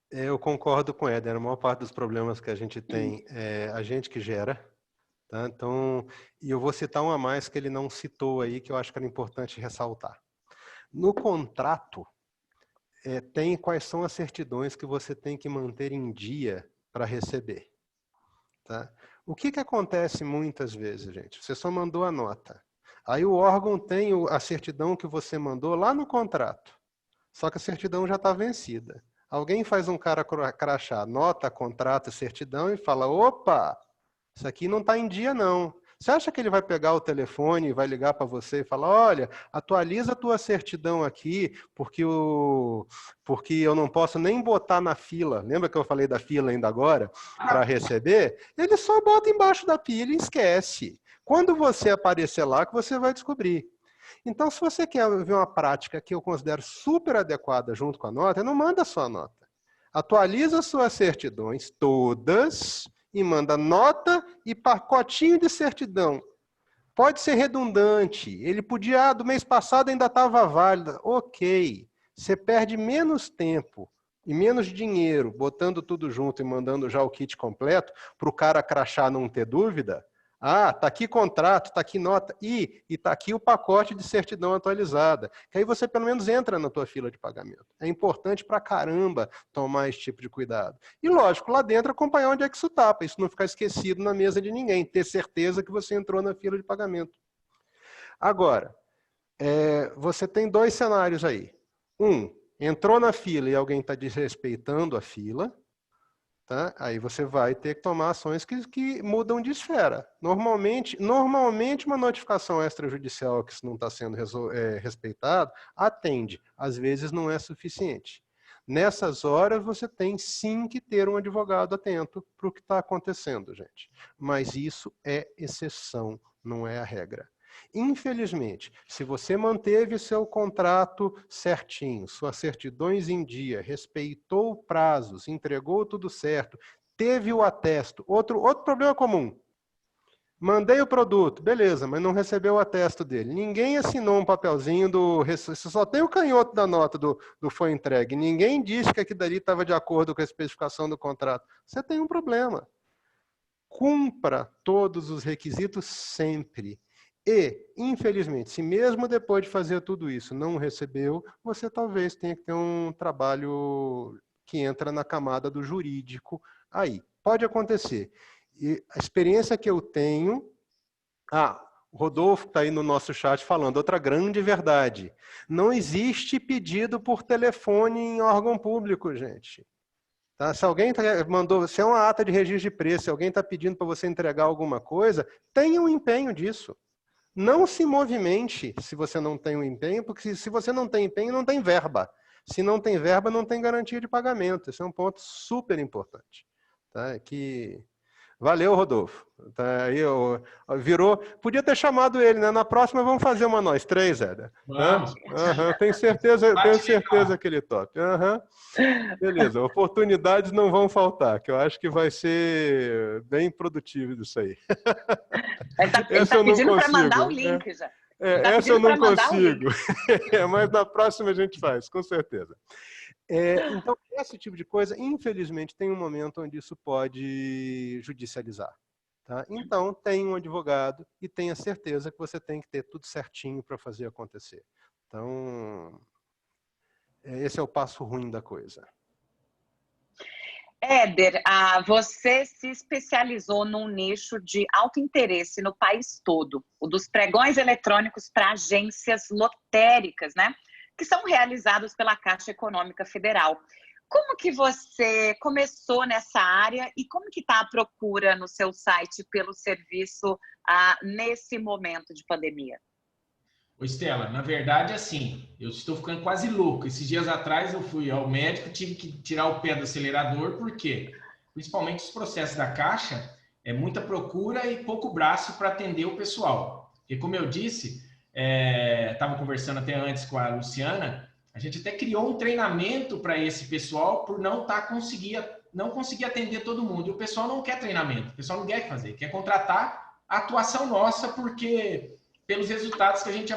Eu concordo com o Éder. A maior parte dos problemas que a gente tem é a gente que gera. Tá? Então, e eu vou citar um a mais que ele não citou aí, que eu acho que era importante ressaltar. No contrato, tem quais são as certidões que você tem que manter em dia para receber. Tá? O que acontece muitas vezes, gente? Você só mandou a nota. Aí o órgão tem a certidão que você mandou lá no contrato. Só que a certidão já está vencida. Alguém faz um cara crachá, nota, contrato, certidão e fala, opa, isso aqui não está em dia não. Você acha que ele vai pegar o telefone e vai ligar para você e falar, olha, atualiza a tua certidão aqui, porque eu não posso nem botar na fila. Lembra que eu falei da fila ainda agora? Para receber? Ele só bota embaixo da pilha e esquece. Quando você aparecer lá, que você vai descobrir. Então, se você quer ver uma prática que eu considero super adequada junto com a nota, não manda só a nota. Atualiza suas certidões todas e manda nota e pacotinho de certidão. Pode ser redundante. Ele podia, do mês passado ainda estava válida. Ok. Você perde menos tempo e menos dinheiro botando tudo junto e mandando já o kit completo para o cara crachar não ter dúvida. Ah, está aqui contrato, está aqui nota e está aqui o pacote de certidão atualizada. Que aí você pelo menos entra na tua fila de pagamento. É importante pra caramba tomar esse tipo de cuidado. E lógico, lá dentro acompanhar onde é que isso está, para isso não ficar esquecido na mesa de ninguém. Ter certeza que você entrou na fila de pagamento. Agora, você tem dois cenários aí. Entrou na fila e alguém está desrespeitando a fila. Tá? Aí você vai ter que tomar ações que mudam de esfera. Normalmente uma notificação extrajudicial que não está sendo respeitado, atende. Às vezes não é suficiente. Nessas horas você tem sim que ter um advogado atento para o que está acontecendo, gente. Mas isso é exceção, não é a regra. Infelizmente, se você manteve seu contrato certinho, suas certidões em dia, respeitou prazos, entregou tudo certo, teve o atesto. Outro problema comum. Mandei o produto, beleza, mas não recebeu o atesto dele. Ninguém assinou um papelzinho você só tem o canhoto da nota do foi entregue. Ninguém disse que aquilo dali estava de acordo com a especificação do contrato. Você tem um problema. Cumpra todos os requisitos sempre. E, infelizmente, se mesmo depois de fazer tudo isso não recebeu, você talvez tenha que ter um trabalho que entra na camada do jurídico aí. Pode acontecer. E a experiência que eu tenho... o Rodolfo está aí no nosso chat falando, outra grande verdade. Não existe pedido por telefone em órgão público, gente. Tá? Se alguém mandou, se é uma ata de registro de preço, se alguém está pedindo para você entregar alguma coisa, tenha um empenho disso. Não se movimente se você não tem um empenho, porque se você não tem empenho, não tem verba. Se não tem verba, não tem garantia de pagamento. Esse é um ponto super importante. Tá? Valeu, Rodolfo. Tá aí, virou. Podia ter chamado ele, né? Na próxima vamos fazer uma nós três, Éder. Vamos. Tenho certeza que ele top. Beleza, oportunidades não vão faltar, que eu acho que vai ser bem produtivo isso aí. Ele está pedindo para mandar o link já. Tá Essa eu pedindo para não mandar o link. consigo, mas na próxima a gente faz, com certeza. Então, esse tipo de coisa, infelizmente, tem um momento onde isso pode judicializar. Tá? Então, tenha um advogado e tenha certeza que você tem que ter tudo certinho para fazer acontecer. Então, esse é o passo ruim da coisa. Éder, você se especializou num nicho de alto interesse no país todo, o dos pregões eletrônicos para agências lotéricas, né? Que são realizados pela Caixa Econômica Federal. Como que você começou nessa área e como que está a procura no seu site pelo serviço nesse momento de pandemia? Ô, Estela, na verdade, assim, eu estou ficando quase louco. Esses dias atrás eu fui ao médico, tive que tirar o pé do acelerador, porque principalmente os processos da Caixa, é muita procura e pouco braço para atender o pessoal. Porque, como eu disse, estava conversando até antes com a Luciana, a gente até criou um treinamento para esse pessoal por não conseguir atender todo mundo. E o pessoal não quer treinamento, o pessoal não quer fazer, quer contratar a atuação nossa, porque pelos resultados que a gente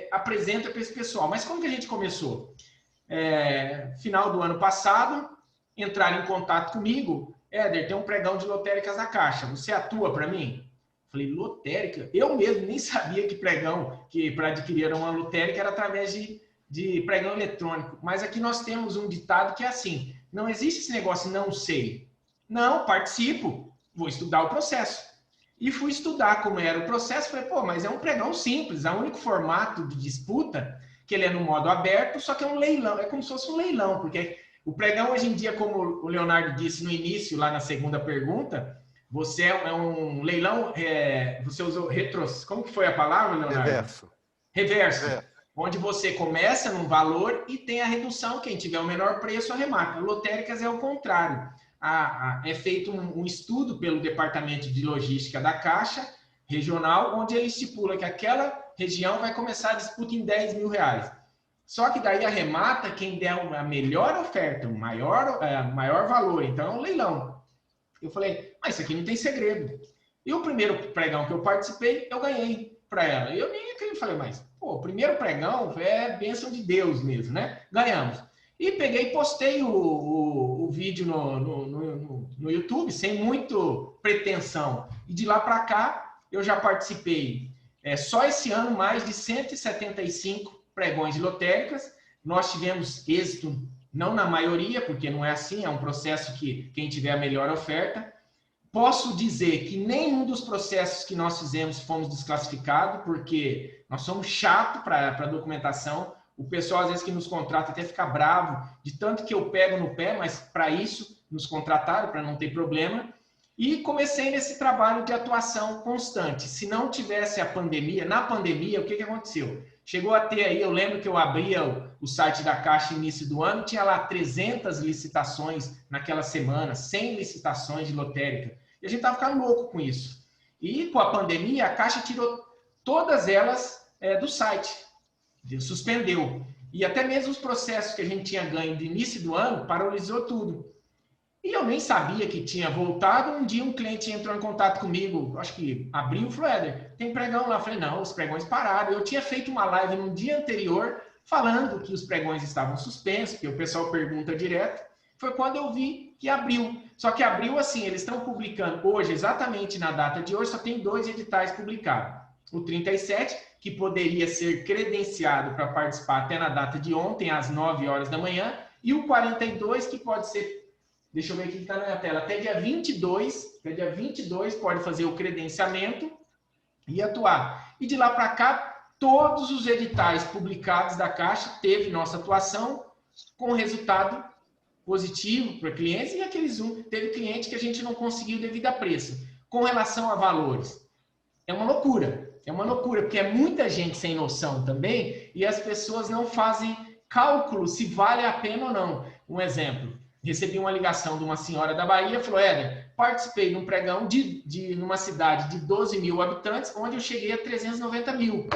apresenta para esse pessoal. Mas como que a gente começou? Final do ano passado, entraram em contato comigo. Éder, tem um pregão de lotéricas na Caixa. Você atua para mim? Falei, lotérica? Eu mesmo nem sabia que pregão, que para adquirir uma lotérica era através de pregão eletrônico. Mas aqui nós temos um ditado que é assim, não existe esse negócio não sei. Não, participo, vou estudar o processo. E fui estudar como era o processo, falei, pô, mas é um pregão simples, é o único formato de disputa, que ele é no modo aberto, só que é um leilão, é como se fosse um leilão, porque o pregão hoje em dia, como o Leonardo disse no início, lá na segunda pergunta, você é um leilão, você usou como que foi a palavra, Leonardo? Reverso. Onde você começa num valor e tem a redução, quem tiver o menor preço arremata. Lotéricas é o contrário. É feito um estudo pelo Departamento de Logística da Caixa Regional, onde ele estipula que aquela região vai começar a disputa em R$10 mil. Só que daí arremata quem der a melhor oferta, o maior valor. Então é um leilão. Eu falei, mas isso aqui não tem segredo. E o primeiro pregão que eu participei, eu ganhei para ela. Eu nem acredito, falei, mas pô, o primeiro pregão é bênção de Deus mesmo, né? Ganhamos. E peguei e postei o vídeo no YouTube, sem muito pretensão. E de lá para cá, eu já participei, só esse ano, mais de 175 pregões de lotéricas. Nós tivemos êxito, não na maioria, porque não é assim, é um processo que quem tiver a melhor oferta. Posso dizer que nenhum dos processos que nós fizemos fomos desclassificados, porque nós somos chatos para a documentação. O pessoal, às vezes, que nos contrata até fica bravo, de tanto que eu pego no pé, mas para isso nos contrataram, para não ter problema. E comecei nesse trabalho de atuação constante. Se não tivesse a pandemia, na pandemia, o que aconteceu? Chegou a ter aí, eu lembro que eu abria o site da Caixa no início do ano, tinha lá 300 licitações naquela semana, 100 licitações de lotérica. E a gente estava ficando louco com isso. E com a pandemia, a Caixa tirou todas elas do site. Suspendeu. E até mesmo os processos que a gente tinha ganho de início do ano, paralisou tudo. E eu nem sabia que tinha voltado. Um dia um cliente entrou em contato comigo, acho que abriu, falou, Éder, tem pregão lá? Eu falei, não, os pregões pararam. Eu tinha feito uma live no dia anterior falando que os pregões estavam suspensos, porque o pessoal pergunta direto. Foi quando eu vi que abriu. Só que abriu assim, eles estão publicando hoje, exatamente na data de hoje, só tem 2 editais publicados. O 37, que poderia ser credenciado para participar até na data de ontem, às 9 horas da manhã, e o 42, que pode ser, deixa eu ver aqui que está na minha tela, até dia 22 pode fazer o credenciamento e atuar. E de lá para cá, todos os editais publicados da Caixa teve nossa atuação com resultado positivo para clientes, e aqueles teve cliente que a gente não conseguiu devido a preço. Com relação a valores, é uma loucura, porque é muita gente sem noção também, e as pessoas não fazem cálculo se vale a pena ou não. Um exemplo, recebi uma ligação de uma senhora da Bahia, falou, Éder, participei de um pregão numa cidade de 12 mil habitantes, onde eu cheguei a 390 mil.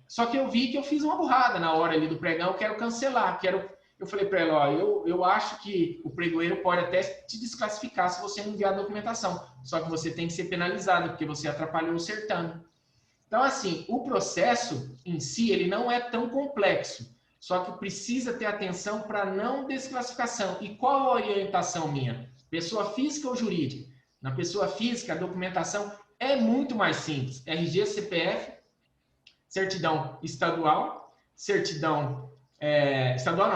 Só que eu vi que eu fiz uma burrada na hora ali do pregão, quero cancelar, Eu falei para ela, ó, eu acho que o pregoeiro pode até te desclassificar se você não enviar a documentação, só que você tem que ser penalizado, porque você atrapalhou o certame. Então, assim, o processo em si, ele não é tão complexo, só que precisa ter atenção para não desclassificação. E qual a orientação minha? Pessoa física ou jurídica? Na pessoa física, a documentação é muito mais simples. RG, CPF, certidão estadual, certidão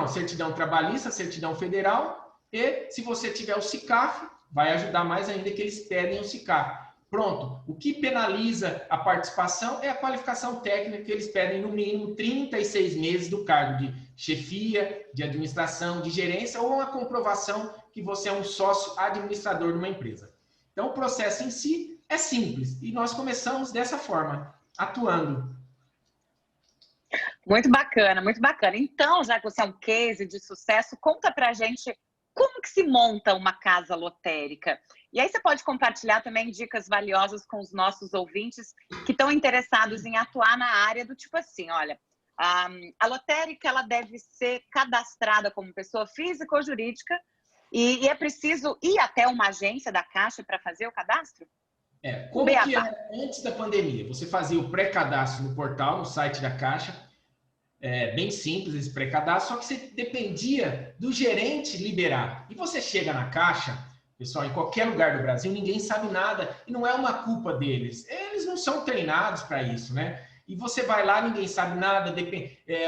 certidão trabalhista, certidão federal, e se você tiver o SICAF, vai ajudar mais ainda que eles pedem o SICAF. Pronto. O que penaliza a participação é a qualificação técnica, que eles pedem no mínimo 36 meses do cargo de chefia, de administração, de gerência, ou uma comprovação que você é um sócio administrador de uma empresa. Então, o processo em si é simples, e nós começamos dessa forma, atuando. Muito bacana, muito bacana. Então, já que você é um case de sucesso, conta pra gente como que se monta uma casa lotérica. E aí você pode compartilhar também dicas valiosas com os nossos ouvintes que estão interessados em atuar na área do tipo assim, olha, a lotérica ela deve ser cadastrada como pessoa física ou jurídica e é preciso ir até uma agência da Caixa para fazer o cadastro? Como que era antes da pandemia? Você fazia o pré-cadastro no portal, no site da Caixa, bem simples esse pré-cadastro, só que você dependia do gerente liberar. E você chega na Caixa, pessoal, em qualquer lugar do Brasil, ninguém sabe nada, e não é uma culpa deles. Eles não são treinados para isso, né? E você vai lá, ninguém sabe nada,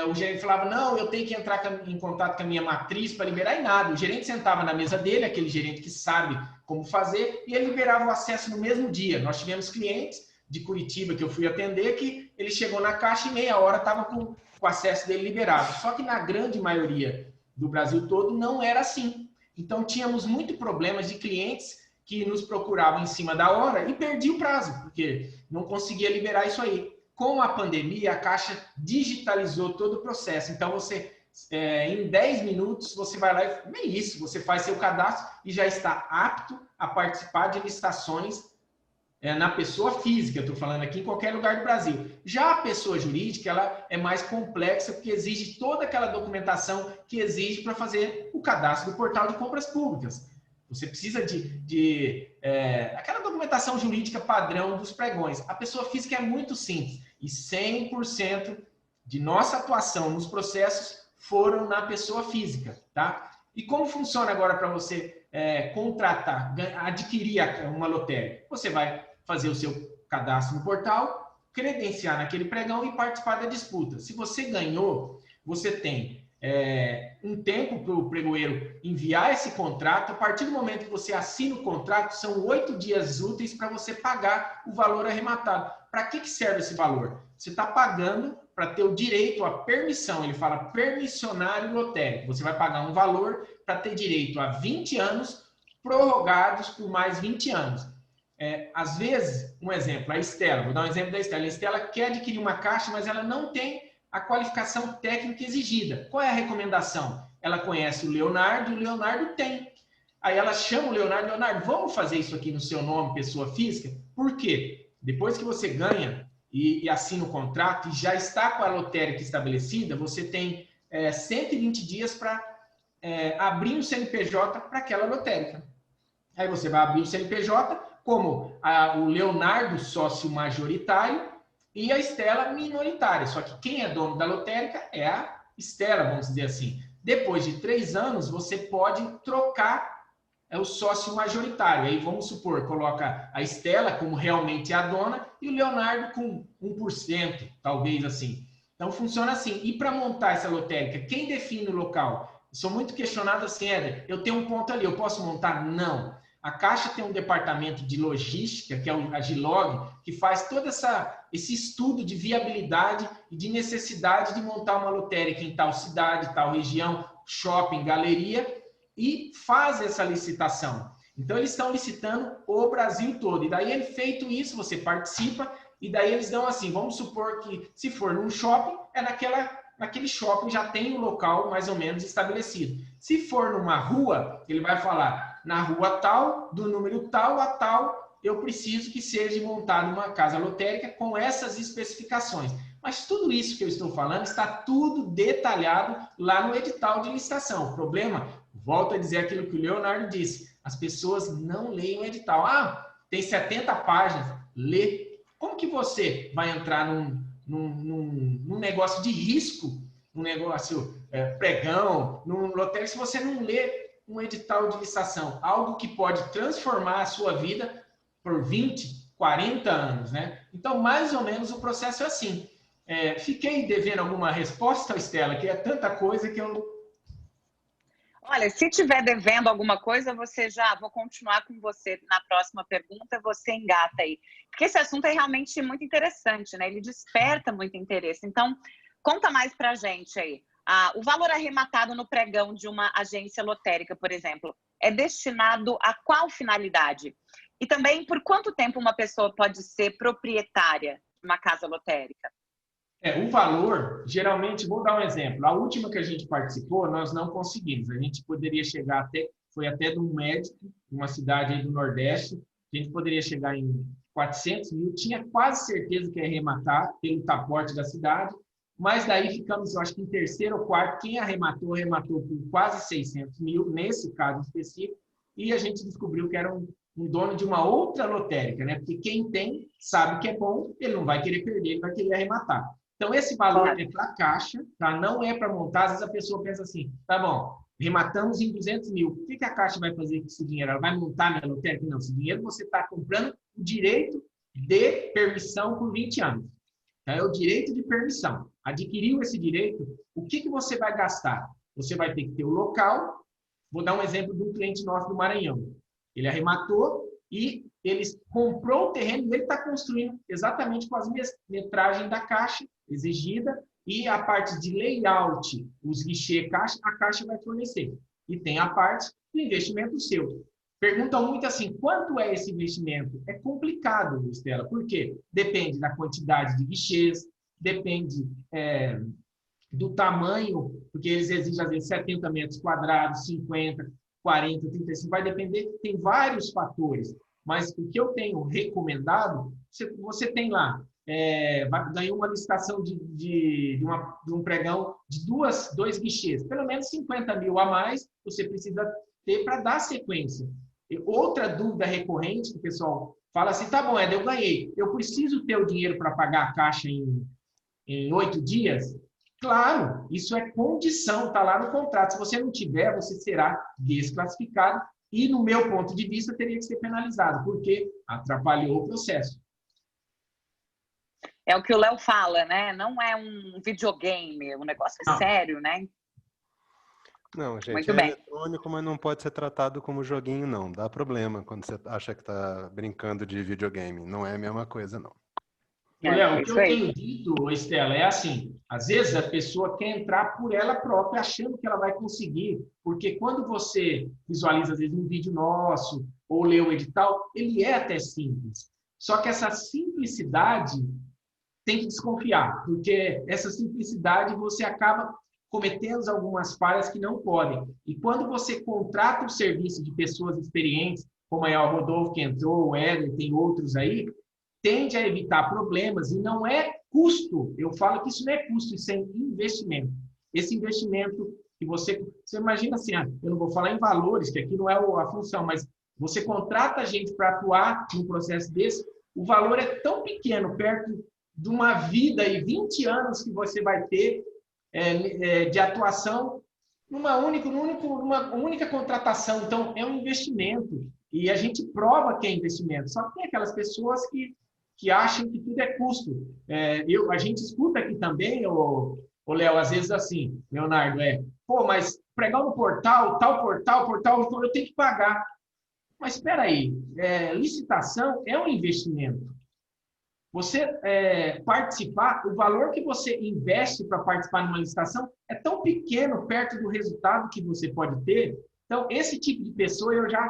o gerente falava, não, eu tenho que entrar em contato com a minha matriz para liberar, e nada. O gerente sentava na mesa dele, aquele gerente que sabe como fazer, e ele liberava o acesso no mesmo dia. Nós tivemos clientes de Curitiba que eu fui atender, que ele chegou na Caixa e meia hora estava com o acesso dele liberado. Só que na grande maioria do Brasil todo não era assim. Então tínhamos muito problemas de clientes que nos procuravam em cima da hora e perdiam o prazo, porque não conseguia liberar isso aí. Com a pandemia, a Caixa digitalizou todo o processo. Então você, em 10 minutos, você vai lá e nem isso, você faz seu cadastro e já está apto a participar de licitações na pessoa física, eu estou falando aqui em qualquer lugar do Brasil. Já a pessoa jurídica, ela é mais complexa, porque exige toda aquela documentação que exige para fazer o cadastro do portal de compras públicas. Você precisa de aquela documentação jurídica padrão dos pregões. A pessoa física é muito simples e 100% de nossa atuação nos processos foram na pessoa física, tá? E como funciona agora para você contratar, adquirir uma lotérica? Você vai fazer o seu cadastro no portal, credenciar naquele pregão e participar da disputa. Se você ganhou, você tem um tempo para o pregoeiro enviar esse contrato. A partir do momento que você assina o contrato, são 8 dias úteis para você pagar o valor arrematado. Para que serve esse valor? Você está pagando para ter o direito à permissão. Ele fala permissionário lotérico. Você vai pagar um valor para ter direito a 20 anos, prorrogados por mais 20 anos. Às vezes, um exemplo, a Estela, vou dar um exemplo da Estela. A Estela quer adquirir uma caixa, mas ela não tem a qualificação técnica exigida. Qual é a recomendação? Ela conhece o Leonardo e o Leonardo tem. Aí ela chama o Leonardo, vamos fazer isso aqui no seu nome, pessoa física? Por quê? Depois que você ganha e assina o contrato e já está com a lotérica estabelecida, você tem 120 dias para abrir um CNPJ para aquela lotérica. Aí você vai abrir o CNPJ como o Leonardo sócio majoritário e a Estela minoritária. Só que quem é dono da lotérica é a Estela, vamos dizer assim. Depois de 3 anos, você pode trocar o sócio majoritário. Aí vamos supor, coloca a Estela como realmente a dona e o Leonardo com 1%, talvez assim. Então funciona assim. E para montar essa lotérica, quem define o local? Eu sou muito questionado assim, Éder, eu tenho um ponto ali, eu posso montar? Não. A Caixa tem um departamento de logística, que é a Gilog, que faz todo esse estudo de viabilidade e de necessidade de montar uma lotérica em tal cidade, tal região, shopping, galeria, e faz essa licitação. Então, eles estão licitando o Brasil todo. E daí, feito isso, você participa, e daí eles dão assim, vamos supor que se for num shopping, naquele shopping já tem um local mais ou menos estabelecido. Se for numa rua, ele vai falar, na rua tal, do número tal a tal, eu preciso que seja montada uma casa lotérica com essas especificações. Mas tudo isso que eu estou falando está tudo detalhado lá no edital de licitação. O problema, volto a dizer aquilo que o Leonardo disse, as pessoas não leem o edital. Tem 70 páginas, lê. Como que você vai entrar num negócio de risco, num negócio pregão, num loteria, se você não lê um edital de licitação? Algo que pode transformar a sua vida por 20, 40 anos, né? Então, mais ou menos, o processo é assim. Fiquei devendo alguma resposta, Estela, que é tanta coisa que eu... Olha, se tiver devendo alguma coisa, vou continuar com você na próxima pergunta, você engata aí. Porque esse assunto é realmente muito interessante, né? Ele desperta muito interesse. Então, conta mais pra gente aí. O valor arrematado no pregão de uma agência lotérica, por exemplo, é destinado a qual finalidade? E também, por quanto tempo uma pessoa pode ser proprietária de uma casa lotérica? O valor, geralmente, vou dar um exemplo. A última que a gente participou, nós não conseguimos. A gente poderia chegar foi até de um médico, uma cidade aí do Nordeste, a gente poderia chegar em 400 mil, tinha quase certeza que ia arrematar pelo taporte da cidade, mas daí ficamos, eu acho que em terceiro ou quarto, quem arrematou por quase 600 mil, nesse caso específico, e a gente descobriu que era um dono de uma outra lotérica, né? Porque quem tem sabe que é bom, ele não vai querer perder, ele vai querer arrematar. Então, esse valor é para a Caixa, tá? Não é para montar. Às vezes a pessoa pensa assim, tá bom, rematamos em 200 mil. O que a Caixa vai fazer com esse dinheiro? Ela vai montar minha lotérica? Não, esse dinheiro você está comprando o direito de permissão por 20 anos. Então, é o direito de permissão. Adquiriu esse direito, o que você vai gastar? Você vai ter que ter o local. Vou dar um exemplo de um cliente nosso do Maranhão. Ele arrematou e ele comprou o terreno e ele está construindo exatamente com as metragens da Caixa exigida e a parte de layout, os guichês Caixa, a Caixa vai fornecer. E tem a parte do investimento seu. Perguntam muito assim, quanto é esse investimento? É complicado, Estela, por quê? Depende da quantidade de guichês, depende do tamanho, porque eles exigem, às vezes, 70 metros quadrados, 50, 40, 35, vai depender, tem vários fatores. Mas o que eu tenho recomendado, você tem lá, ganhou uma licitação de um pregão de dois guichês, pelo menos 50 mil a mais, você precisa ter para dar sequência. E outra dúvida recorrente que o pessoal fala assim, tá bom, eu ganhei, eu preciso ter o dinheiro para pagar a Caixa em 8 dias? Claro, isso é condição, está lá no contrato. Se você não tiver, você será desclassificado e, no meu ponto de vista, teria que ser penalizado, porque atrapalhou o processo. É o que o Léo fala, né? Não é um videogame, o negócio é sério, né? Não, gente, muito bem. Eletrônico, mas não pode ser tratado como joguinho, não. Dá problema quando você acha que está brincando de videogame. Não é a mesma coisa, não. Léo, o que eu tenho dito, Estela, é assim, às vezes a pessoa quer entrar por ela própria, achando que ela vai conseguir, porque quando você visualiza, às vezes, um vídeo nosso, ou lê o edital, ele é até simples. Só que essa simplicidade tem que desconfiar, porque essa simplicidade você acaba cometendo algumas falhas que não podem. E quando você contrata o serviço de pessoas experientes, como é o Rodolfo que entrou, o Éder, tem outros aí, tende a evitar problemas e não é custo. Eu falo que isso não é custo, isso é investimento. Esse investimento que você imagina assim, eu não vou falar em valores, que aqui não é a função, mas você contrata gente para atuar num processo desse, o valor é tão pequeno, perto de uma vida e 20 anos que você vai ter de atuação numa única contratação. Então, é um investimento. E a gente prova que é investimento. Só que tem aquelas pessoas que acham que tudo é custo. A gente escuta aqui também, o Léo, às vezes assim, Leonardo, mas pregar no portal, tal portal, eu tenho que pagar. Mas espera aí, licitação é um investimento. Você participar, o valor que você investe para participar numa licitação é tão pequeno perto do resultado que você pode ter. Então, esse tipo de pessoa eu já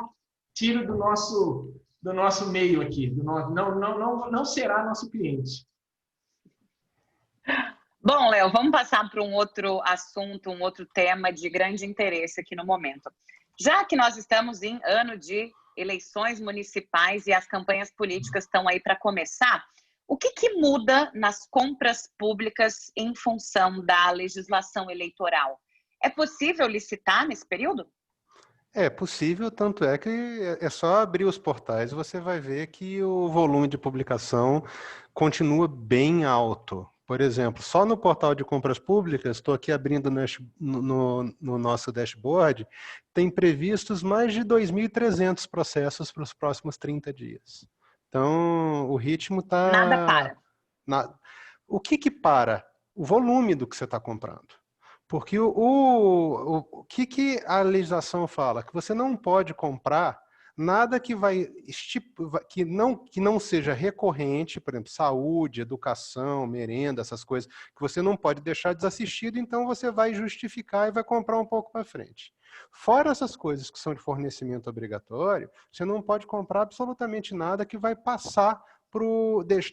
tiro do nosso meio aqui. Não será nosso cliente. Bom, Léo, vamos passar para um outro assunto, um outro tema de grande interesse aqui no momento. Já que nós estamos em ano de eleições municipais e as campanhas políticas estão aí para começar, o que muda nas compras públicas em função da legislação eleitoral? É possível licitar nesse período? É possível, tanto é que é só abrir os portais e você vai ver que o volume de publicação continua bem alto. Por exemplo, só no portal de compras públicas, estou aqui abrindo no nosso dashboard, tem previstos mais de 2.300 processos para os próximos 30 dias. Então, o ritmo Nada está... para. O que para? O volume do que você está comprando. Porque o que a legislação fala? Que você não pode comprar nada que não seja recorrente, por exemplo, saúde, educação, merenda, essas coisas, que você não pode deixar desassistido, então você vai justificar e vai comprar um pouco para frente. Fora essas coisas que são de fornecimento obrigatório, você não pode comprar absolutamente nada que vai passar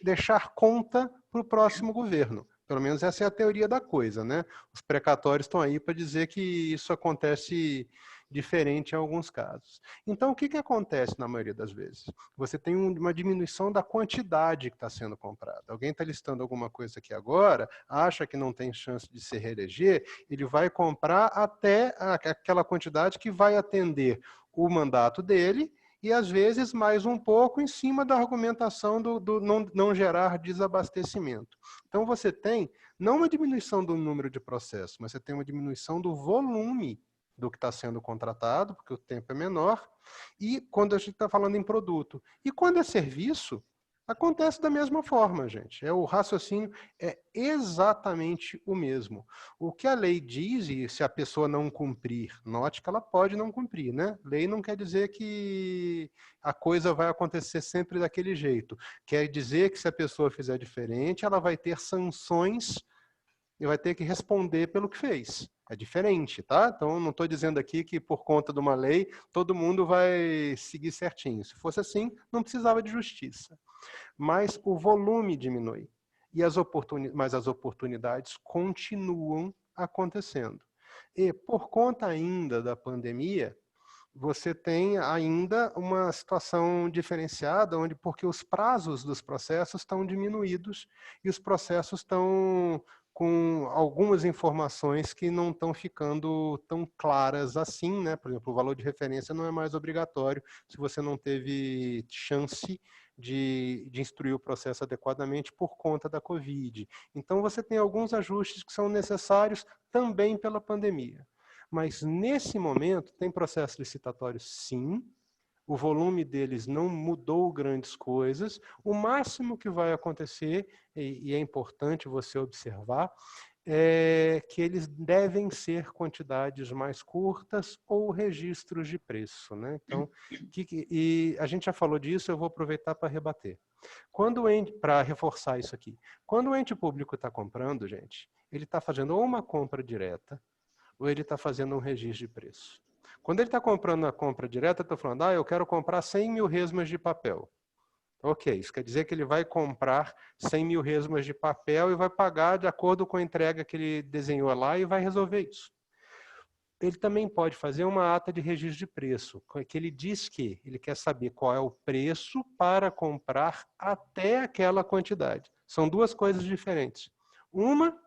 deixar conta para o próximo governo. Pelo menos essa é a teoria da coisa, né? Os precatórios estão aí para dizer que isso acontece diferente em alguns casos. Então, o que acontece na maioria das vezes? Você tem uma diminuição da quantidade que está sendo comprada. Alguém está listando alguma coisa aqui agora, acha que não tem chance de se reeleger, ele vai comprar até aquela quantidade que vai atender o mandato dele e, às vezes, mais um pouco em cima da argumentação do não gerar desabastecimento. Então, você tem não uma diminuição do número de processos, mas você tem uma diminuição do volume do que está sendo contratado, porque o tempo é menor, e quando a gente está falando em produto. E quando é serviço, acontece da mesma forma, gente. O raciocínio é exatamente o mesmo. O que a lei diz, e se a pessoa não cumprir, note que ela pode não cumprir, né? Lei não quer dizer que a coisa vai acontecer sempre daquele jeito. Quer dizer que se a pessoa fizer diferente, ela vai ter sanções e vai ter que responder pelo que fez. É diferente, tá? Então, não estou dizendo aqui que por conta de uma lei, todo mundo vai seguir certinho. Se fosse assim, não precisava de justiça. Mas o volume diminui. Mas as oportunidades continuam acontecendo. E por conta ainda da pandemia, você tem ainda uma situação diferenciada, porque os prazos dos processos estão diminuídos e os processos estão com algumas informações que não estão ficando tão claras assim, né? Por exemplo, o valor de referência não é mais obrigatório se você não teve chance de instruir o processo adequadamente por conta da Covid. Então, você tem alguns ajustes que são necessários também pela pandemia. Mas, nesse momento, tem processo licitatório, sim. O volume deles não mudou grandes coisas. O máximo que vai acontecer, e é importante você observar, é que eles devem ser quantidades mais curtas ou registros de preço, né? Então, e a gente já falou disso, eu vou aproveitar para rebater. Para reforçar isso aqui. Quando o ente público está comprando, gente, ele está fazendo ou uma compra direta, ou ele está fazendo um registro de preço. Quando ele está comprando a compra direta, está falando, eu quero comprar 100 mil resmas de papel. Ok, isso quer dizer que ele vai comprar 100 mil resmas de papel e vai pagar de acordo com a entrega que ele desenhou lá e vai resolver isso. Ele também pode fazer uma ata de registro de preço, que ele diz que ele quer saber qual é o preço para comprar até aquela quantidade. São duas coisas diferentes. Uma,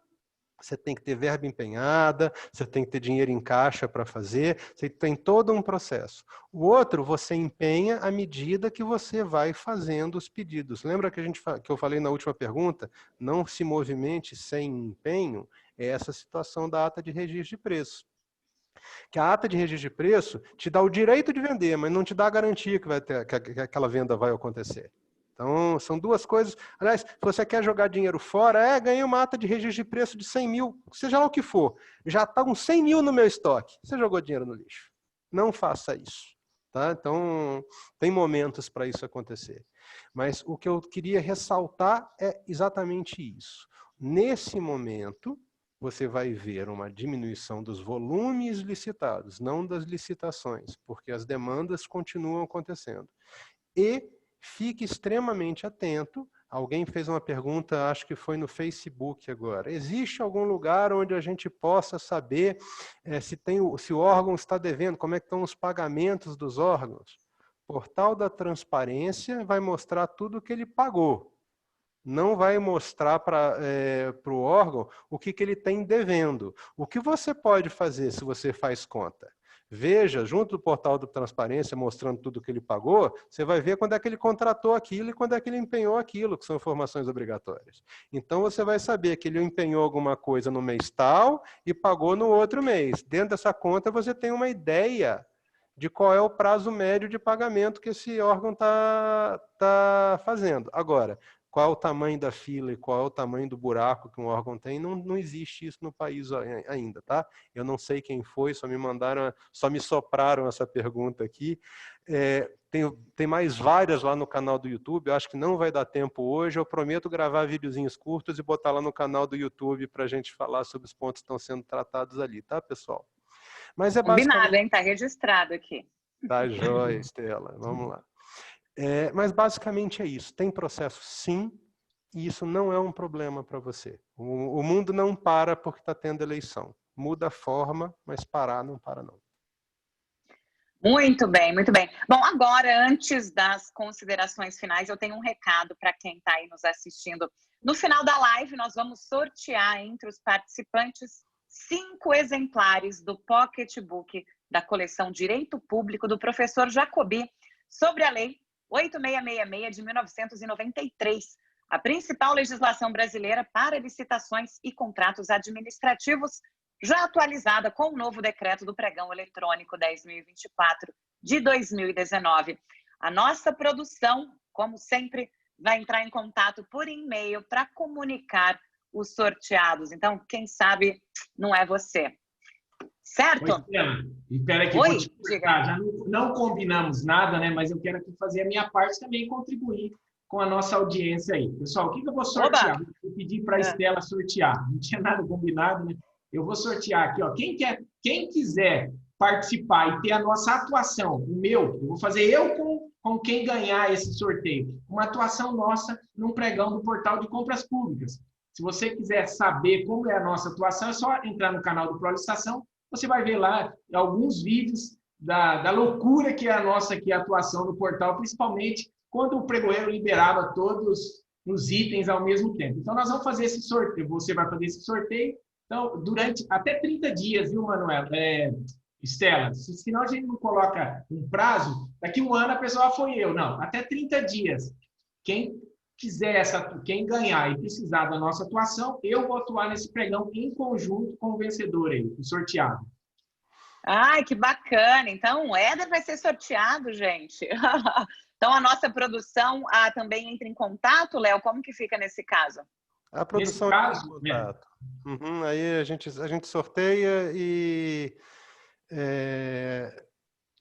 você tem que ter verba empenhada, você tem que ter dinheiro em caixa para fazer, você tem todo um processo. O outro, você empenha à medida que você vai fazendo os pedidos. Lembra que eu falei na última pergunta? Não se movimente sem empenho, é essa situação da ata de registro de preço. Que a ata de registro de preço te dá o direito de vender, mas não te dá a garantia que aquela venda vai acontecer. Então, são duas coisas. Aliás, se você quer jogar dinheiro fora, ganhei uma ata de registro de preço de 100 mil, seja lá o que for. Já está com 100 mil no meu estoque. Você jogou dinheiro no lixo. Não faça isso. Tá? Então, tem momentos para isso acontecer. Mas o que eu queria ressaltar é exatamente isso. Nesse momento, você vai ver uma diminuição dos volumes licitados, não das licitações, porque as demandas continuam acontecendo. E fique extremamente atento. Alguém fez uma pergunta, acho que foi no Facebook agora. Existe algum lugar onde a gente possa saber se o órgão está devendo, como é que estão os pagamentos dos órgãos? O Portal da Transparência vai mostrar tudo o que ele pagou. Não vai mostrar para o órgão o que ele tem devendo. O que você pode fazer se você faz conta? Veja, junto do portal da transparência, mostrando tudo que ele pagou, você vai ver quando é que ele contratou aquilo e quando é que ele empenhou aquilo, que são informações obrigatórias. Então, você vai saber que ele empenhou alguma coisa no mês tal e pagou no outro mês. Dentro dessa conta, você tem uma ideia de qual é o prazo médio de pagamento que esse órgão está fazendo. Agora, qual é o tamanho da fila e qual é o tamanho do buraco que um órgão tem, não existe isso no país ainda, tá? Eu não sei quem foi, só me sopraram essa pergunta aqui. Tem mais várias lá no canal do YouTube, eu acho que não vai dar tempo hoje, eu prometo gravar videozinhos curtos e botar lá no canal do YouTube para a gente falar sobre os pontos que estão sendo tratados ali, tá, pessoal? Mas é basicamente... Combinado, hein? Tá registrado aqui. Tá joia, Estela, vamos lá. Mas basicamente é isso. Tem processo sim, e isso não é um problema para você. O mundo não para porque está tendo eleição. Muda a forma, mas parar não para não. Muito bem, muito bem. Bom, agora, antes das considerações finais, eu tenho um recado para quem está aí nos assistindo. No final da live, nós vamos sortear entre os participantes 5 exemplares do Pocketbook da coleção Direito Público do professor Jacobi sobre a Lei 8666 de 1993, a principal legislação brasileira para licitações e contratos administrativos, já atualizada com o novo decreto do Pregão Eletrônico 10.024 de 2019. A nossa produção, como sempre, vai entrar em contato por e-mail para comunicar os sorteados. Então, quem sabe não é você. Certo? Oi, Estela. Espera que Oi, vou te cortar. Já não combinamos nada, né? Mas eu quero aqui fazer a minha parte também, contribuir com a nossa audiência aí. Pessoal, o que eu vou sortear? Oba! Vou pedir para a Estela sortear. Não tinha nada combinado, né? Eu vou sortear aqui, ó. Quem quiser participar e ter a nossa atuação, eu vou fazer com quem ganhar esse sorteio. Uma atuação nossa num pregão do Portal de Compras Públicas. Se você quiser saber como é a nossa atuação, é só entrar no canal do ProLicitação. Você vai ver lá alguns vídeos da loucura que é a nossa aqui, a atuação do portal, principalmente quando o pregoeiro liberava todos os itens ao mesmo tempo. Então, nós vamos fazer esse sorteio. Você vai fazer esse sorteio. Então, durante até 30 dias, viu, Manuel? Estela, senão a gente não coloca um prazo, daqui um ano a pessoa foi eu. Não, até 30 dias. Quem ganhar e precisar da nossa atuação, eu vou atuar nesse pregão em conjunto com o vencedor aí, o sorteado. Ai, que bacana! Então, o Éder vai ser sorteado, gente. Então, a nossa produção também entra em contato, Léo? Como que fica nesse caso? A produção entra em contato. Uhum, aí a gente sorteia e...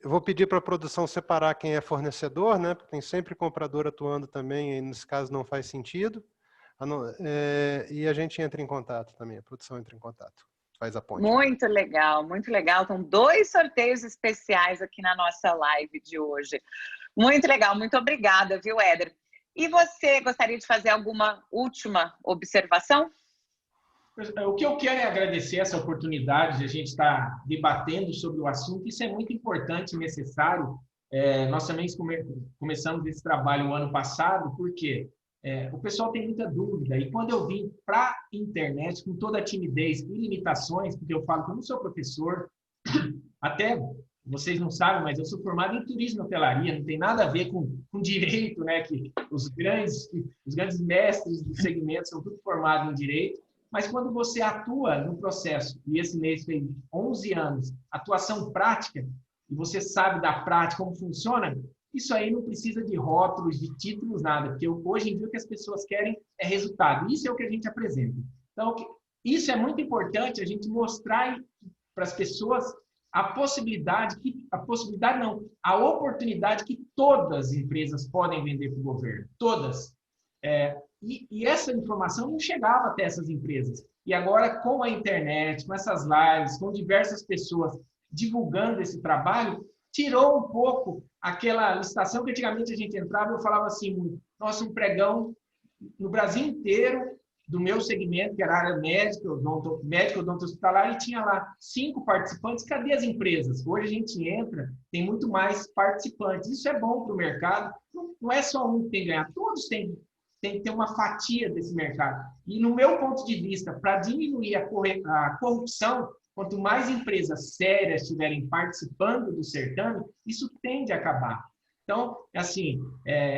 eu vou pedir para a produção separar quem é fornecedor, né? Porque tem sempre comprador atuando também, e nesse caso não faz sentido. E a gente entra em contato também, a produção entra em contato, faz a ponte. Muito legal, muito legal. Então, 2 sorteios especiais aqui na nossa live de hoje. Muito legal, muito obrigada, viu, Éder? E você gostaria de fazer alguma última observação? O que eu quero é agradecer essa oportunidade de a gente estar debatendo sobre o assunto. Isso é muito importante e necessário. Nós também começamos esse trabalho o ano passado, porque o pessoal tem muita dúvida. E quando eu vim para a internet, com toda a timidez e limitações, porque eu falo que eu não sou professor, até vocês não sabem, mas eu sou formado em turismo e hotelaria, não tem nada a ver com direito, né? Que os grandes mestres do segmento são tudo formados em direito. Mas quando você atua no processo, e esse mês fez 11 anos, atuação prática, e você sabe da prática como funciona, isso aí não precisa de rótulos, de títulos, nada, porque hoje em dia o que as pessoas querem é resultado. Isso é o que a gente apresenta. Então, isso é muito importante a gente mostrar para as pessoas a oportunidade que todas as empresas podem vender para o governo. Todas. E essa informação não chegava até essas empresas. E agora, com a internet, com essas lives, com diversas pessoas divulgando esse trabalho, tirou um pouco aquela licitação que antigamente a gente entrava e eu falava assim, nossa, um pregão no Brasil inteiro, do meu segmento, que era a área médica, odonto hospitalar, e tinha lá 5 participantes. Cadê as empresas? Hoje a gente entra, tem muito mais participantes. Isso é bom para o mercado. Não é só um que tem que ganhar, todos têm que ter uma fatia desse mercado. E no meu ponto de vista, para diminuir a corrupção, Quanto mais empresas sérias estiverem participando do certame, isso tende a acabar. Então, assim,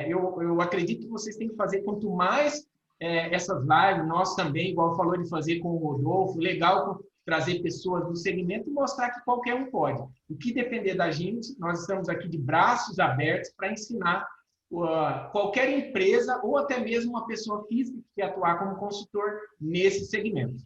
eu acredito que vocês têm que fazer quanto mais essas lives, nós também, igual falou de fazer com o Rodolfo, legal trazer pessoas do segmento e mostrar que qualquer um pode. O que depender da gente, nós estamos aqui de braços abertos para ensinar qualquer empresa ou até mesmo uma pessoa física que quer atuar como consultor nesse segmento.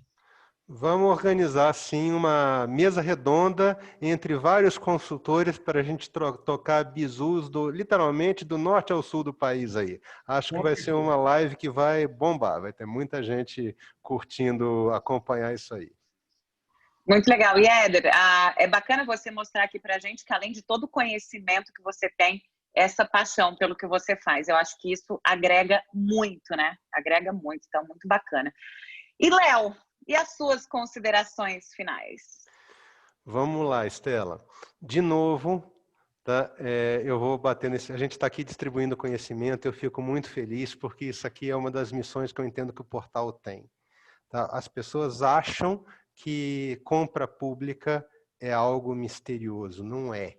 Vamos organizar, sim, uma mesa redonda entre vários consultores para a gente tocar bizus, literalmente, do norte ao sul do país aí. Acho que vai ser uma live que vai bombar, vai ter muita gente curtindo acompanhar isso aí. Muito legal. E, Éder, é bacana você mostrar aqui para a gente que, além de todo o conhecimento que você tem, essa paixão pelo que você faz. Eu acho que isso agrega muito, né? Agrega muito, então muito bacana. E, Léo, e as suas considerações finais? Vamos lá, Estela. De novo, tá? Eu vou bater nesse... A gente está aqui distribuindo conhecimento, eu fico muito feliz, porque isso aqui é uma das missões que eu entendo que o portal tem. Tá? As pessoas acham que compra pública é algo misterioso. Não é.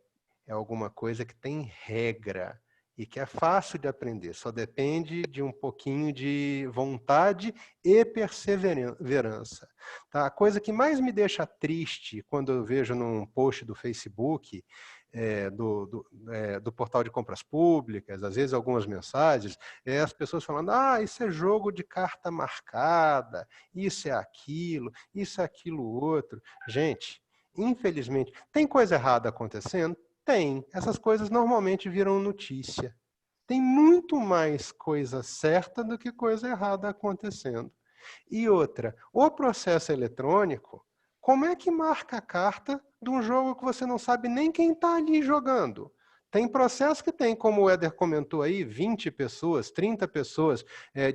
É alguma coisa que tem regra e que é fácil de aprender. Só depende de um pouquinho de vontade e perseverança. Tá? A coisa que mais me deixa triste quando eu vejo num post do Facebook, do portal de compras públicas, às vezes algumas mensagens, as pessoas falando, isso é jogo de carta marcada, isso é aquilo outro. Gente, infelizmente, tem coisa errada acontecendo? Tem. Essas coisas normalmente viram notícia. Tem muito mais coisa certa do que coisa errada acontecendo. E outra, o processo eletrônico, como é que marca a carta de um jogo que você não sabe nem quem está ali jogando? Tem processo que tem, como o Éder comentou aí, 20 pessoas, 30 pessoas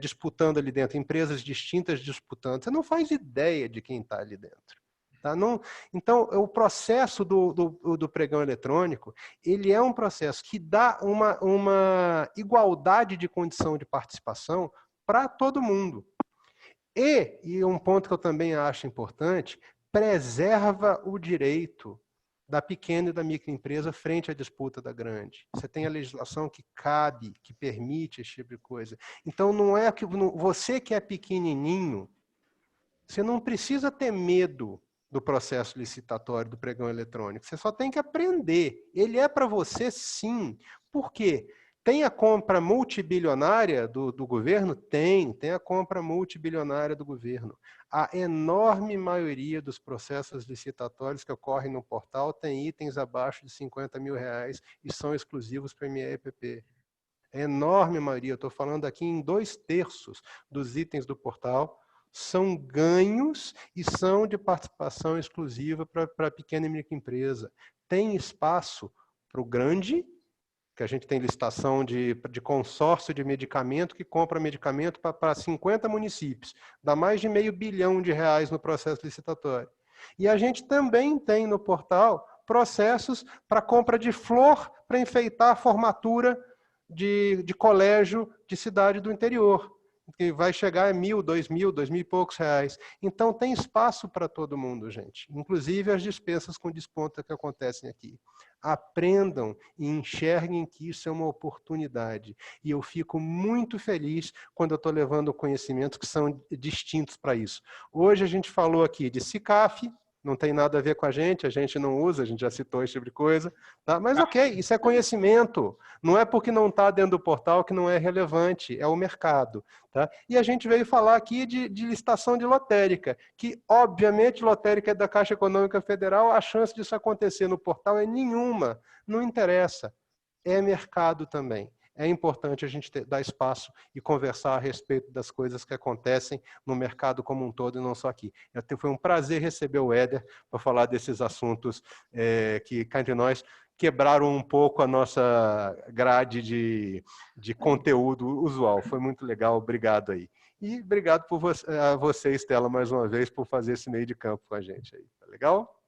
disputando ali dentro, empresas distintas disputando. Você não faz ideia de quem está ali dentro. Tá? Não, então, o processo do pregão eletrônico, ele é um processo que dá uma igualdade de condição de participação para todo mundo. E um ponto que eu também acho importante, preserva o direito da pequena e da microempresa frente à disputa da grande. Você tem a legislação que cabe, que permite esse tipo de coisa. Então, não é que você que é pequenininho, você não precisa ter medo do processo licitatório do pregão eletrônico. Você só tem que aprender. Ele é para você, sim. Por quê? Tem a compra multibilionária do governo? Tem a compra multibilionária do governo. A enorme maioria dos processos licitatórios que ocorrem no portal tem itens abaixo de R$50 mil e são exclusivos para MEPP. A enorme maioria, eu estou falando aqui em 2/3 dos itens do portal, são ganhos e são de participação exclusiva para a pequena e microempresa. Tem espaço para o grande, que a gente tem licitação de consórcio de medicamento, que compra medicamento para 50 municípios, dá mais de R$500 bilhão no processo licitatório. E a gente também tem no portal processos para compra de flor para enfeitar a formatura de colégio de cidade do interior, que vai chegar a R$1.000, R$2.000, R$2.000 e poucos. Então tem espaço para todo mundo, gente. Inclusive as dispensas com desconto que acontecem aqui. Aprendam e enxerguem que isso é uma oportunidade. E eu fico muito feliz quando eu estou levando conhecimentos que são distintos para isso. Hoje a gente falou aqui de SICAF, não tem nada a ver com a gente não usa, a gente já citou esse tipo de coisa. Tá? Mas ok, isso é conhecimento. Não é porque não está dentro do portal que não é relevante, é o mercado. Tá? E a gente veio falar aqui de licitação de lotérica, que obviamente lotérica é da Caixa Econômica Federal, a chance disso acontecer no portal é nenhuma, não interessa. É mercado também. É importante a gente dar espaço e conversar a respeito das coisas que acontecem no mercado como um todo e não só aqui. Foi um prazer receber o Éder para falar desses assuntos que, cá entre nós, quebraram um pouco a nossa grade de conteúdo usual. Foi muito legal, obrigado aí. E obrigado a você, Estela, mais uma vez, por fazer esse meio de campo com a gente aí. Tá legal?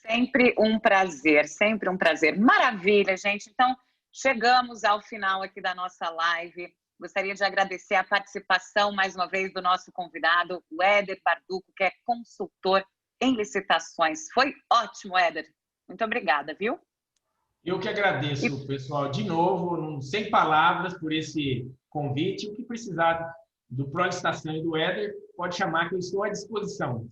Sempre um prazer, sempre um prazer. Maravilha, gente. Então, chegamos ao final aqui da nossa live. Gostaria de agradecer a participação, mais uma vez, do nosso convidado, o Éder Barduco, que é consultor em licitações. Foi ótimo, Éder. Muito obrigada, viu? Eu que agradeço, pessoal, de novo, sem palavras por esse convite. O que precisar do ProLicitação e do Éder, pode chamar que eu estou à disposição.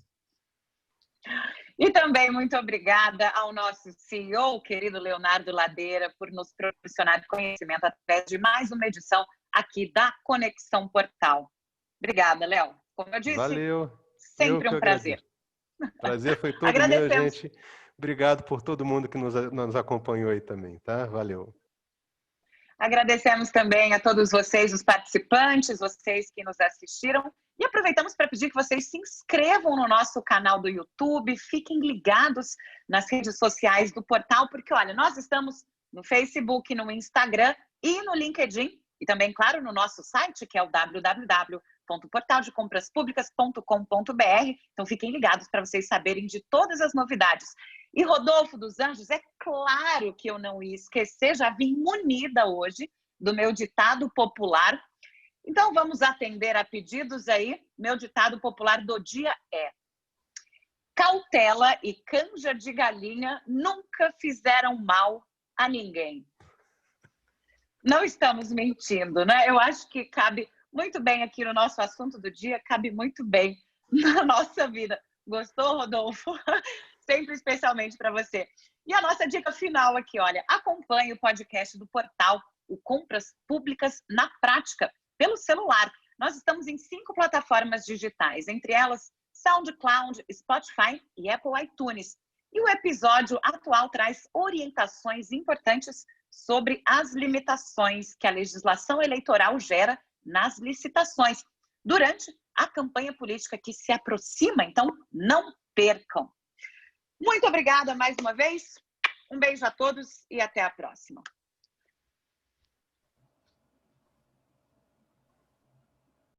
E também muito obrigada ao nosso CEO, querido Leonardo Ladeira, por nos proporcionar conhecimento através de mais uma edição aqui da Conexão Portal. Obrigada, Léo. Como eu disse, valeu. Sempre um prazer. Prazer foi todo meu, gente. Obrigado por todo mundo que nos acompanhou aí também, tá? Valeu. Agradecemos também a todos vocês, os participantes, vocês que nos assistiram. E aproveitamos para pedir que vocês se inscrevam no nosso canal do YouTube, fiquem ligados nas redes sociais do portal, porque, olha, nós estamos no Facebook, no Instagram e no LinkedIn, e também, claro, no nosso site, que é o www.portaldecompraspublicas.com.br. Então, fiquem ligados para vocês saberem de todas as novidades. E Rodolfo dos Anjos, é claro que eu não ia esquecer, já vim munida hoje do meu ditado popular. Então, vamos atender a pedidos aí. Meu ditado popular do dia é: cautela e canja de galinha nunca fizeram mal a ninguém. Não estamos mentindo, né? Eu acho que cabe muito bem aqui no nosso assunto do dia, cabe muito bem na nossa vida. Gostou, Rodolfo? Sempre especialmente para você. E a nossa dica final aqui, olha, acompanhe o podcast do portal, o Compras Públicas na Prática, pelo celular. Nós estamos em 5 plataformas digitais, entre elas SoundCloud, Spotify e Apple iTunes. E o episódio atual traz orientações importantes sobre as limitações que a legislação eleitoral gera nas licitações durante a campanha política que se aproxima. Então, não percam. Muito obrigada mais uma vez. Um beijo a todos e até a próxima.